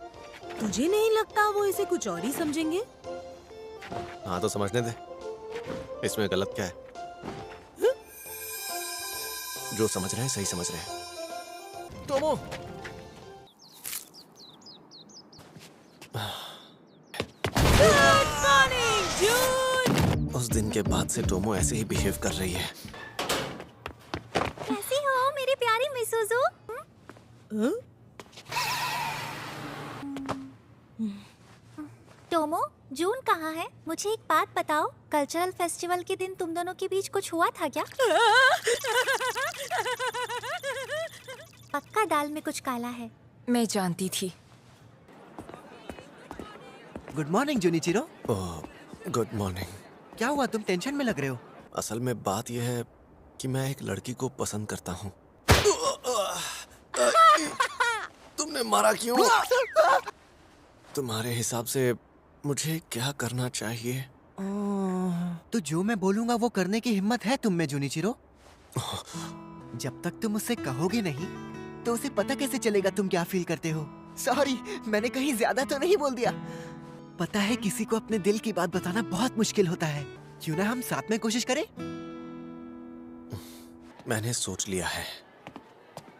तुझे नहीं लगता वो इसे कुछ और ही समझेंगे? हाँ तो समझने दे, इसमें गलत क्या है? जो समझ रहे हैं सही समझ रहे हैं। टोमो, उस दिन के बाद से टोमो ऐसे ही बिहेव कर रही है। कैसी हो मेरी प्यारी मिसूजू? टोमो, जून कहाँ है? मुझे एक बात बताओ, कल्चरल फेस्टिवल के दिन तुम दोनों के बीच कुछ हुआ था क्या? पक्का दाल में कुछ काला है। मैं जानती थी। Good morning Junichiro. ओह, गुड मॉर्निंग। क्या हुआ, तुम टेंशन में लग रहे हो? असल में बात यह है कि मैं एक लड़की को पसंद करता हूँ। तुमने मारा क्यों? तुम्हारे हिसाब से मुझे क्या करना चाहिए? तो जो मैं बोलूंगा वो करने की हिम्मत है तुम में जूनिचिरो? जब तक तुम उससे कहोगे नहीं तो उसे पता कैसे चलेगा तुम क्या फील करते हो? सॉरी, मैंने कहीं ज्यादा तो नहीं बोल दिया। पता है किसी को अपने दिल की बात बताना बहुत मुश्किल होता है। क्यों ना हम साथ में कोशिश करें? मैंने सोच लिया है,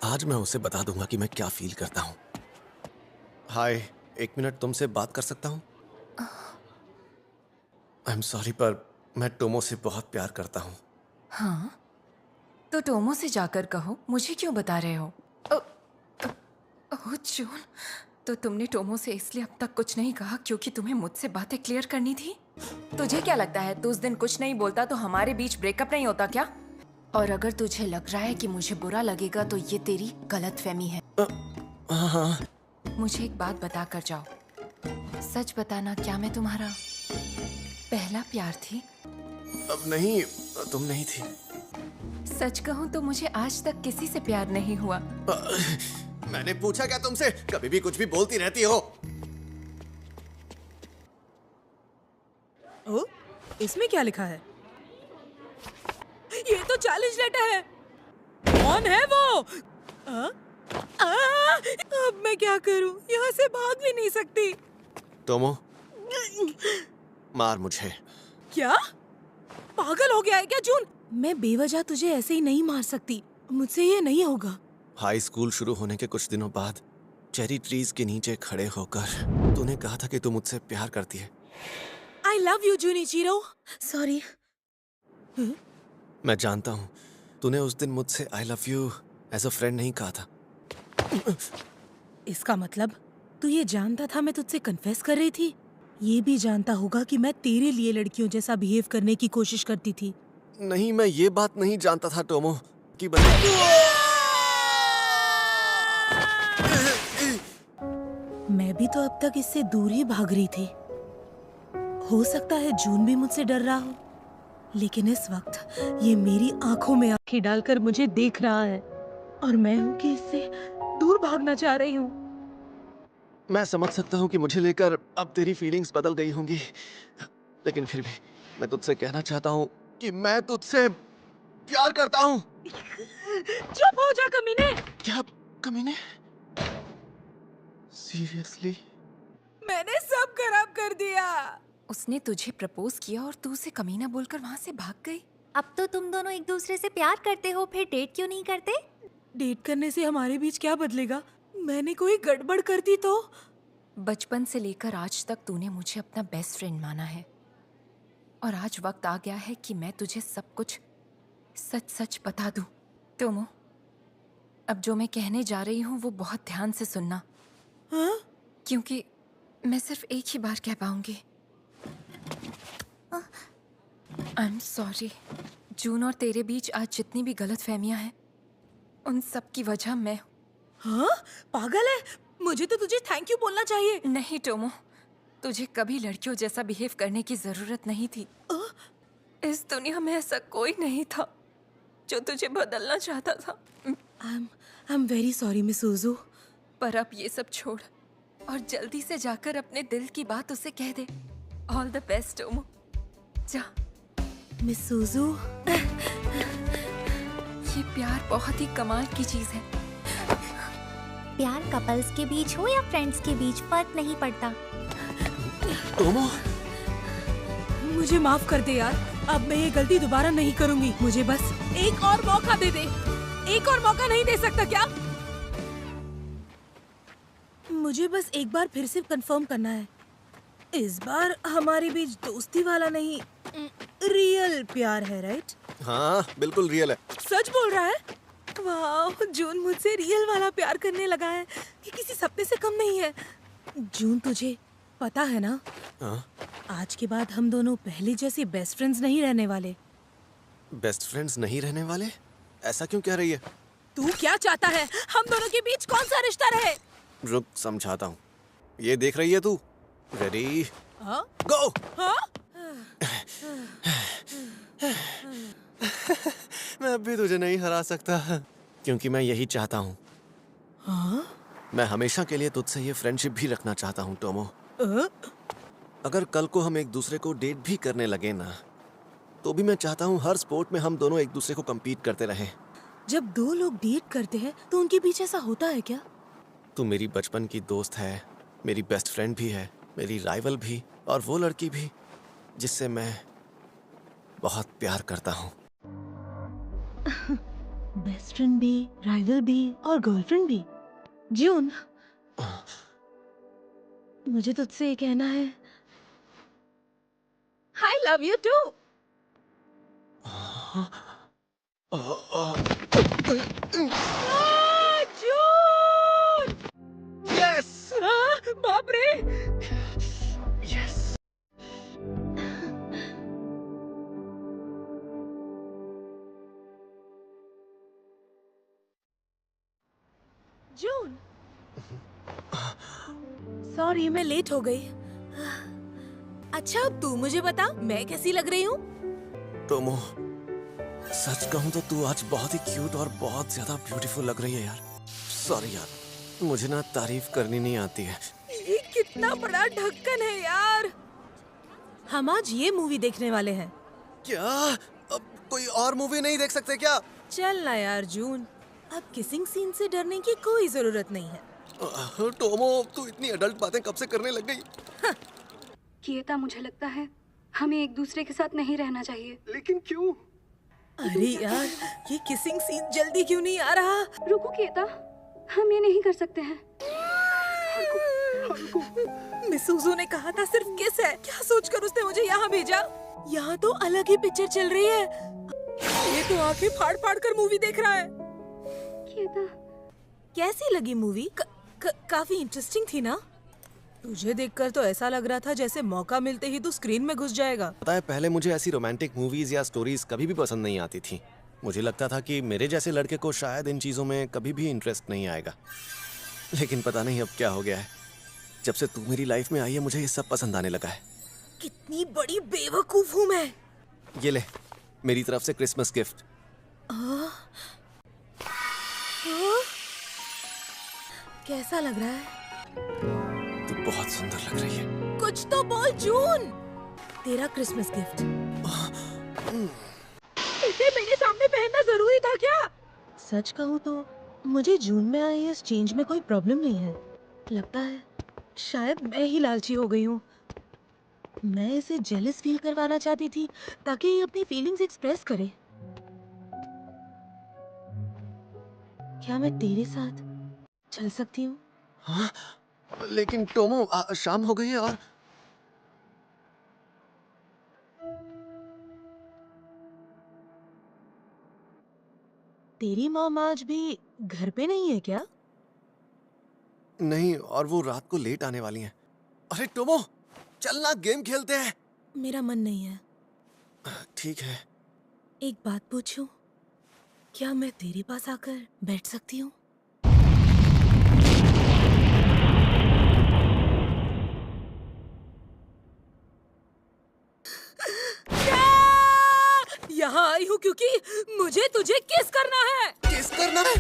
आज मैं उसे बता दूंगा कि मैं क्या फील करता हूँ। हाय, 1 मिनट तुमसे बात कर सकता हूँ? आई एम सॉरी पर मैं टोमो से बहुत प्यार करता हूँ। हाँ, तो टोमो से जाकर कहो, मुझे क्यों बता रहे हो? ओह जून, तो तुमने टोमो से इसलिए अब तक कुछ नहीं कहा क्योंकि तुम्हें मुझसे बातें क्लियर करनी थी? तुझे क्या लगता है तू उस दिन कुछ नहीं बोलता तो हमारे बीच ब्रेकअप नहीं होता क्या? और अगर तुझे लग रहा है कि मुझे बुरा लगेगा तो ये तेरी गलतफहमी है। हाँ। मुझे एक बात बता कर जाओ, सच बताना, क्या मैं तुम्हारा पहला प्यार थी? अब नहीं, तुम नहीं थी। सच कहूँ तो मुझे आज तक किसी से प्यार नहीं हुआ। मैंने पूछा क्या तुमसे? कभी भी कुछ भी बोलती रहती हो। ओ, इसमें क्या लिखा है? ये तो चैलेंज लेटर है। कौन है वो? अब मैं क्या करूं? यहाँ से भाग भी नहीं सकती। टोमो, मार मुझे। क्या पागल हो गया है क्या जून? मैं बेवजह तुझे ऐसे ही नहीं मार सकती। मुझसे ये नहीं होगा। हाई स्कूल शुरू होने के कुछ दिनों बाद चेरी ट्रीज के नीचे खड़े होकर तूने कहा था कि तू मुझसे प्यार करती है। I love you, जूनिचिरो। सॉरी। मैं जानता हूँ, तूने उस दिन मुझसे I love you as a friend नहीं कहा था। इसका मतलब तू ये जानता था मैं तुझसे कन्फेस कर रही थी? ये भी जानता होगा कि मैं तेरे लिए लड़कियों जैसा बिहेव करने की कोशिश करती थी। नहीं, मैं ये बात नहीं जानता था टोमो। की बंदी। मैं भी तो अब तक इससे दूर ही भाग रही थी। हो सकता है जून भी मुझसे डर रहा हो, लेकिन इस वक्त ये मेरी आंखों में आंखें डालकर मुझे देख रहा है और मैं हूँ कि इससे दूर भागना चाह रही हूँ। मैं समझ सकता हूँ कि मुझे लेकर अब तेरी फीलिंग्स बदल गई होंगी, लेकिन फिर भी मैं तुझसे कहना चाहता हूँ कि मैं तुझसे प्यार करता हूँ। चुप हो जा कमीने। क्या कमीने? सीरियसली? मैंने सब खराब कर दिया। उसने तुझे प्रपोज किया और तू उसे कमीना बोलकर वहाँ से भाग गई। अब तो तुम दोनों एक दूसरे से प्यार करते हो, फिर डेट क्यों नहीं करते? डेट करने से हमारे बीच क्या बदलेगा? मैंने कोई गड़बड़ कर दी तो? बचपन से लेकर आज तक तूने मुझे अपना बेस्ट फ्रेंड माना है और आज वक्त आ गया है कि मैं तुझे सब कुछ सच सच बता दूं। टोमो, अब जो मैं कहने जा रही हूँ वो बहुत ध्यान से सुनना। हाँ? क्योंकि मैं सिर्फ एक ही बार कह पाऊंगी। I am sorry. जून और तेरे बीच आज जितनी भी गलतफहमियां हैं उन सब की वजह मैं हूँ। हाँ? पागल है? मुझे तो तुझे थैंक यू बोलना चाहिए। नहीं टोमो, तुझे कभी लड़कियों जैसा बिहेव करने की जरूरत नहीं थी। इस दुनिया में ऐसा कोई नहीं था जो तुझे बदलना चाहता था। I am very sorry Miss Suzu. पर अब ये सब छोड़ और जल्दी से जाकर अपने दिल की बात उसे कह दे। ऑल द बेस्ट टोमो, जा। मिस सुजू, ये प्यार बहुत ही कमाल की चीज है। प्यार कपल्स के बीच हो या फ्रेंड्स के बीच फर्क नहीं पड़ता। टोमो, मुझे माफ कर दे यार। अब मैं ये गलती दोबारा नहीं करूंगी। मुझे बस एक और मौका दे दे। एक और मौका नहीं दे सकता क्या? मुझे बस एक बार फिर से कंफर्म करना है। इस बार हमारे बीच दोस्ती वाला नहीं, रियल प्यार है, राइट? हाँ बिल्कुल रियल है। सच बोल रहा है? वाह, जून मुझसे रियल वाला प्यार करने लगा है कि किसी सपने से कम नहीं है। जून, तुझे पता है ना, हाँ? आज के बाद हम दोनों पहले जैसे बेस्ट फ्रेंड्स नहीं रहने वाले। बेस्ट फ्रेंड्स नहीं रहने वाले? ऐसा क्यों कह रही है? तू क्या चाहता है? हम दोनों के बीच कौन सा रिश्ता रहे? रुक, समझाता हूँ। ये देख रही है तू? रेडी, गो। मैं अब भी तुझे नहीं हरा सकता क्योंकि मैं यही चाहता हूँ। मैं हमेशा के लिए तुझसे ये फ्रेंडशिप भी रखना चाहता हूँ टोमो। अगर कल को हम एक दूसरे को डेट भी करने लगे ना, तो भी मैं चाहता हूँ हर स्पोर्ट में हम दोनों एक दूसरे को compete करते रहें। जब दो लोग डेट करते हैं तो उनके बीच ऐसा होता है क्या? तू मेरी बचपन की दोस्त है, मेरी बेस्ट फ्रेंड भी है, मेरी राइवल भी, और वो लड़की भी जिससे मैं बहुत प्यार करता हूँ। बेस्ट फ्रेंड भी, राइवल भी और गर्लफ्रेंड भी। जून, मुझे तुझसे ये कहना है, I love you too. June! Yes! बाप रे! Yes! जून, सॉरी मैं लेट हो गई। अच्छा, अब तू मुझे बता, मैं कैसी लग रही हूँ? टोमो, सच कहूँ तो तू आज बहुत ही क्यूट और बहुत ज्यादा ब्यूटीफुल लग रही है यार। सॉरी यार, मुझे ना तारीफ करनी नहीं आती है। ये कितना बड़ा ढक्कन है यार। हम आज ये मूवी देखने वाले हैं। क्या? अब कोई और मूवी नहीं देख सकते क्या? चल ना यार जून, अब किसिंग सीन से डरने की कोई जरूरत नहीं है। टोमो, तू इतनी अडल्ट बातें कब से करने लग गई? किएता, मुझे लगता है हमें एक दूसरे के साथ नहीं रहना चाहिए। लेकिन क्यों? अरे यार, ये किसिंग सीन जल्दी क्यों नहीं आ रहा? रुको किएता, हम ये नहीं कर सकते हैं। मिस सुजू ने कहा था सिर्फ किस है। क्या सोचकर उसने मुझे यहाँ भेजा? यहाँ तो अलग ही पिक्चर चल रही है। ये तो आंखें फाड़ फाड़ कर मूवी देख रहा है। किएता, कैसी लगी मूवी? काफी इंटरेस्टिंग थी ना? तुझे देखकर तो ऐसा लग रहा था जैसे मौका मिलते ही तू स्क्रीन में घुस जाएगा। पता है, पहले मुझे ऐसी रोमांटिक मूवीज या स्टोरीज कभी भी पसंद नहीं आती थी, मुझे लगता था कि मेरे जैसे लड़के को शायद इन चीजों में कभी भी इंटरेस्ट नहीं आएगा, लेकिन पता नहीं अब क्या हो गया है। जब से तू मेरी लाइफ में आई है मुझे ये सब पसंद आने लगा है। कितनी बड़ी बेवकूफ हूँ मैं। ये ले, मेरी तरफ से क्रिसमस गिफ्ट। कैसा लग रहा है? तू बहुत सुंदर लग रही है। कुछ तो बोल जून। तेरा क्रिसमस गिफ्ट। इसे मेरे सामने पहनना जरूरी था क्या? सच कहूँ तो मुझे जून में आई इस चेंज में कोई प्रॉब्लम नहीं है। लगता है शायद मैं ही लालची हो गई हूँ। मैं इसे जेलस फील करवाना चाहती थी ताकि ये अपनी फीलिंग्स एक्सप्रेस करे। क्या मैं तेरे साथ चल सकती हूँ? हाँ, लेकिन टोमो शाम हो गई है और तेरी मॉम आज भी घर पे नहीं है क्या? नहीं, और वो रात को लेट आने वाली हैं। अरे टोमो, चलना गेम खेलते हैं। मेरा मन नहीं है। ठीक है। एक बात पूछूं? क्या मैं तेरे पास आकर बैठ सकती हूँ? यहाँ आई हूँ क्योंकि मुझे तुझे किस करना है। किस करना है?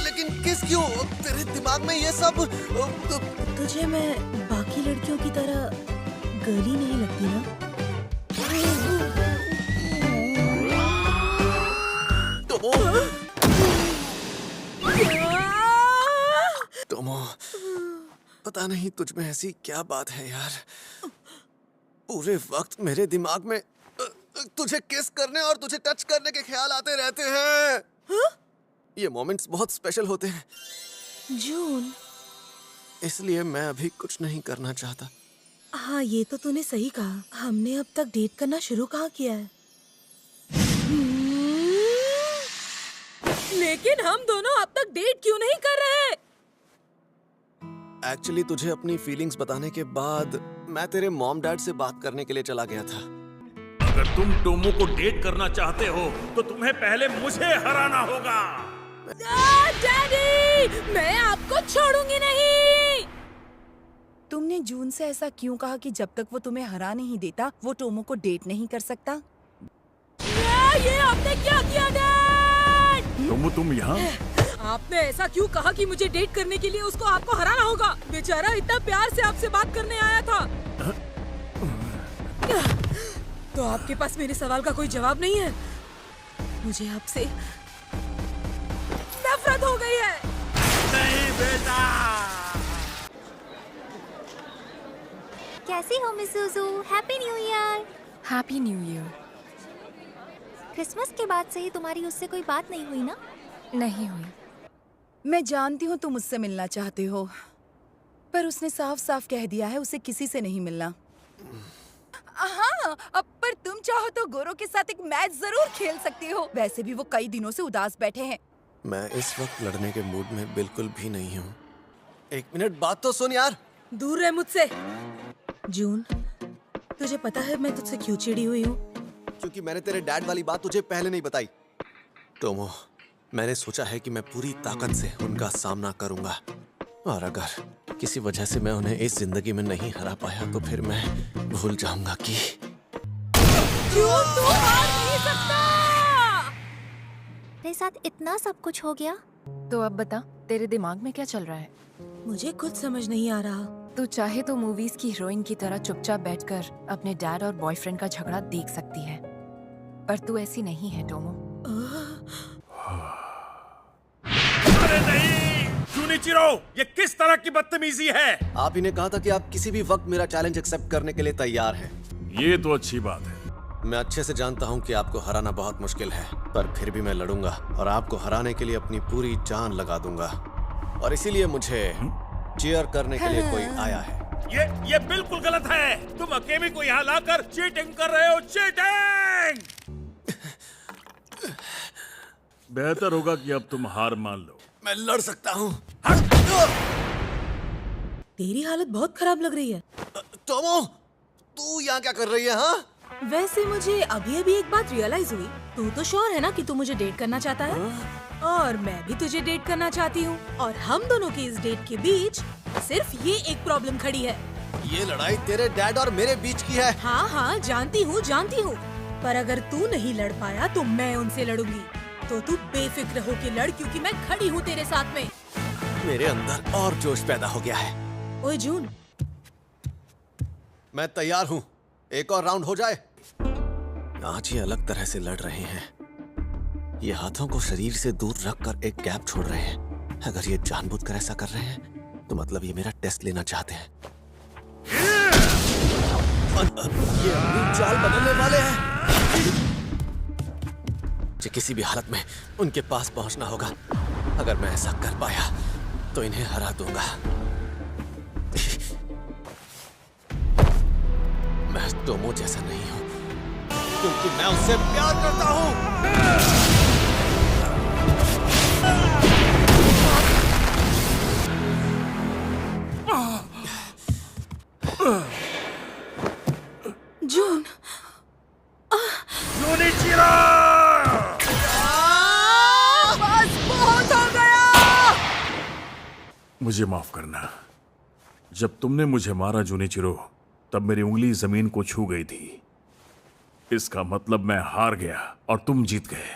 लेकिन किस क्यों? तेरे दिमाग में ये सब तुझे मैं बाकी लड़कियों की तरह गर्ली नहीं लगती ना? टोमो, पता नहीं तुझ में ऐसी क्या बात है यार। पूरे वक्त मेरे दिमाग में तुझे किस करने और तुझे टच करने के ख्याल आते रहते हैं। हा? ये मोमेंट्स बहुत स्पेशल होते हैं। जून, इसलिए मैं अभी कुछ नहीं करना चाहता। हाँ, ये तो तूने सही कहा। हमने अब तक डेट करना शुरू कहाँ किया है? लेकिन हम दोनों अब तक डेट क्यों नहीं कर रहे? एक्चुअली तुझे अपनी फीलिंग्स बताने के बाद मैं तेरे मॉम डैड से बात करने के लिए चला गया था। अगर तुम टोमो को डेट करना चाहते हो तो तुम्हें पहले मुझे हराना होगा। डैडी, मैं आपको छोड़ूंगी नहीं। तुमने जून से ऐसा क्यों कहा कि जब तक वो तुम्हें हरा नहीं देता वो टोमो को डेट नहीं कर सकता? ये आपने क्या किया डैड? टोमो, तुम यहाँ? आपने ऐसा क्यों कहा कि मुझे डेट करने के लिए उसको आपको हराना होगा? बेचारा इतना प्यार से आपसे बात करने आया था। तो आपके पास मेरे सवाल का कोई जवाब नहीं है? मुझे आपसे नफरत हो गई है। नहीं बेटा। कैसी हो Miss Suzu? Happy new year. Happy new year. Christmas के बाद से ही तुम्हारी उससे कोई बात नहीं हुई ना? नहीं हुई। मैं जानती हूँ तुम मुझसे मिलना चाहते हो, पर उसने साफ साफ कह दिया है उसे किसी से नहीं मिलना। हाँ, अब पर तुम चाहो तो गोरो के साथ एक मैच जरूर खेल सकती हो। वैसे भी वो कई दिनों से उदास बैठे हैं। मैं इस वक्त लड़ने के मूड में बिल्कुल भी नहीं हूँ। एक मिनट बात तो सुन यार। दूर रह मुझसे। जून, तुझे पता है मैं तुझसे क्यों चिढ़ी हुई हूँ? क्योंकि मैंने तेरे डैड वाली बात तुझे पहले नहीं बताई। टोमो, मैंने सोचा है कि मैं पूरी ताकत से उनका सामना करूंगा, और अगर किसी वजह से मैं उन्हें इस जिंदगी में नहीं हरा पाया तो फिर मैं भूल जाऊंगा कि क्यों तू हार नहीं सकता? तेरे साथ इतना सब कुछ हो गया। तो अब बता, तेरे दिमाग में क्या चल रहा है? मुझे कुछ समझ नहीं आ रहा। तू चाहे तो मूवीज की हीरोइन की तरह चुपचाप बैठकर अपने डैड और बॉयफ्रेंड का झगड़ा देख सकती है, पर तू ऐसी नहीं है टोमो। अरे नहीं, जूनिचिरो, ये किस तरह की बदतमीजी है? आप ही ने कहा था कि आप किसी भी वक्त मेरा चैलेंज एक्सेप्ट करने के लिए तैयार हैं। ये तो अच्छी बात है। मैं अच्छे से जानता हूँ कि आपको हराना बहुत मुश्किल है, पर फिर भी मैं लड़ूंगा और आपको हराने के लिए अपनी पूरी जान लगा दूंगा। और इसीलिए मुझे चीयर करने के लिए कोई आया है। ये बिल्कुल गलत है। तुम अकेमी को यहाँ लाकर चीटिंग कर रहे हो। चीटिंग! बेहतर होगा कि अब तुम हार मान लो। मैं लड़ सकता हूँ। तेरी हालत बहुत खराब लग रही है। टोमो, तू यहाँ क्या कर रही है? हाँ, वैसे मुझे अभी अभी एक बात रियलाइज हुई। तू तो श्योर है ना कि तू मुझे डेट करना चाहता है? और मैं भी तुझे डेट करना चाहती हूँ। और हम दोनों की इस डेट के बीच सिर्फ ये एक प्रॉब्लम खड़ी है। ये लड़ाई तेरे डैड और मेरे बीच की है। हाँ हाँ जानती हूँ। पर अगर तू नहीं लड़ पाया तो मैं उनसे लड़ूंगी। तो तू बेफिक्र हो के लड़, क्योंकि मैं खड़ी हूँ तेरे साथ में। मेरे अंदर और जोश पैदा हो गया है। ओए जून, मैं तैयार हूँ। एक और राउंड हो जाए। आज ये अलग तरह से लड़ रहे हैं। ये हाथों को शरीर से दूर रखकर एक गैप छोड़ रहे हैं। अगर ये जानबूझकर ऐसा कर रहे हैं तो मतलब ये मेरा टेस्ट लेना चाहते हैं। ये अपनी चाल बदलने वाले हैं। मुझे किसी भी हालत में उनके पास पहुंचना होगा। अगर मैं ऐसा कर पाया तो इन्हें हरा दूंगा। मैं टोमो जैसा नहीं हूं, क्योंकि मैं उससे प्यार करता हूं। जून, बस बहुत हो गया। मुझे माफ करना। जब तुमने मुझे मारा जूनिचिरो, तब मेरी उंगली जमीन को छू गई थी। इसका मतलब मैं हार गया और तुम जीत गए।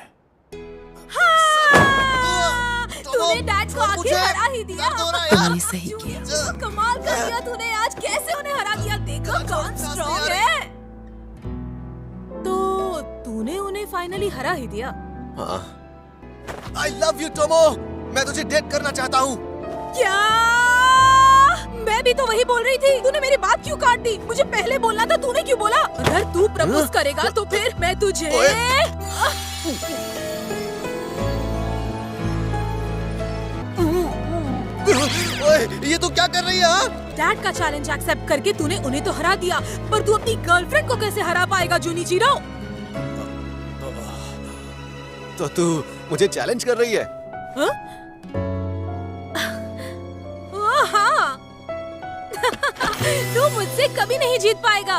तूने डैड को आखिर हरा ही दिया। तुमने सही किया। कमाल कर दिया तूने। आज कैसे उन्हें हरा दिया, देखो कौन स्ट्रॉन्ग है। तो तूने उन्हें फाइनली हरा ही दिया। हाँ। I love you, Tomo. मैं तुझे डेट करना चाहता हूँ। क्या? मैं भी तो वही बोल रही थी। तूने मेरी बात क्यों काट दी? मुझे पहले बोलना था, तूने क्यों बोला? अगर तू प्रपोज करेगा तो फिर मैं तुझे ओए, ये तू क्या कर रही है? हाँ? डैड का चैलेंज एक्सेप्ट करके तूने उन्हें तो हरा दिया, पर तू अपनी गर्लफ्रेंड को कैसे हरा पाएगा जूनिचिरो? तो तू मुझे चैलेंज कर रही है? हाँ? ओह हाँ। तू मुझसे कभी नहीं जीत पाएगा।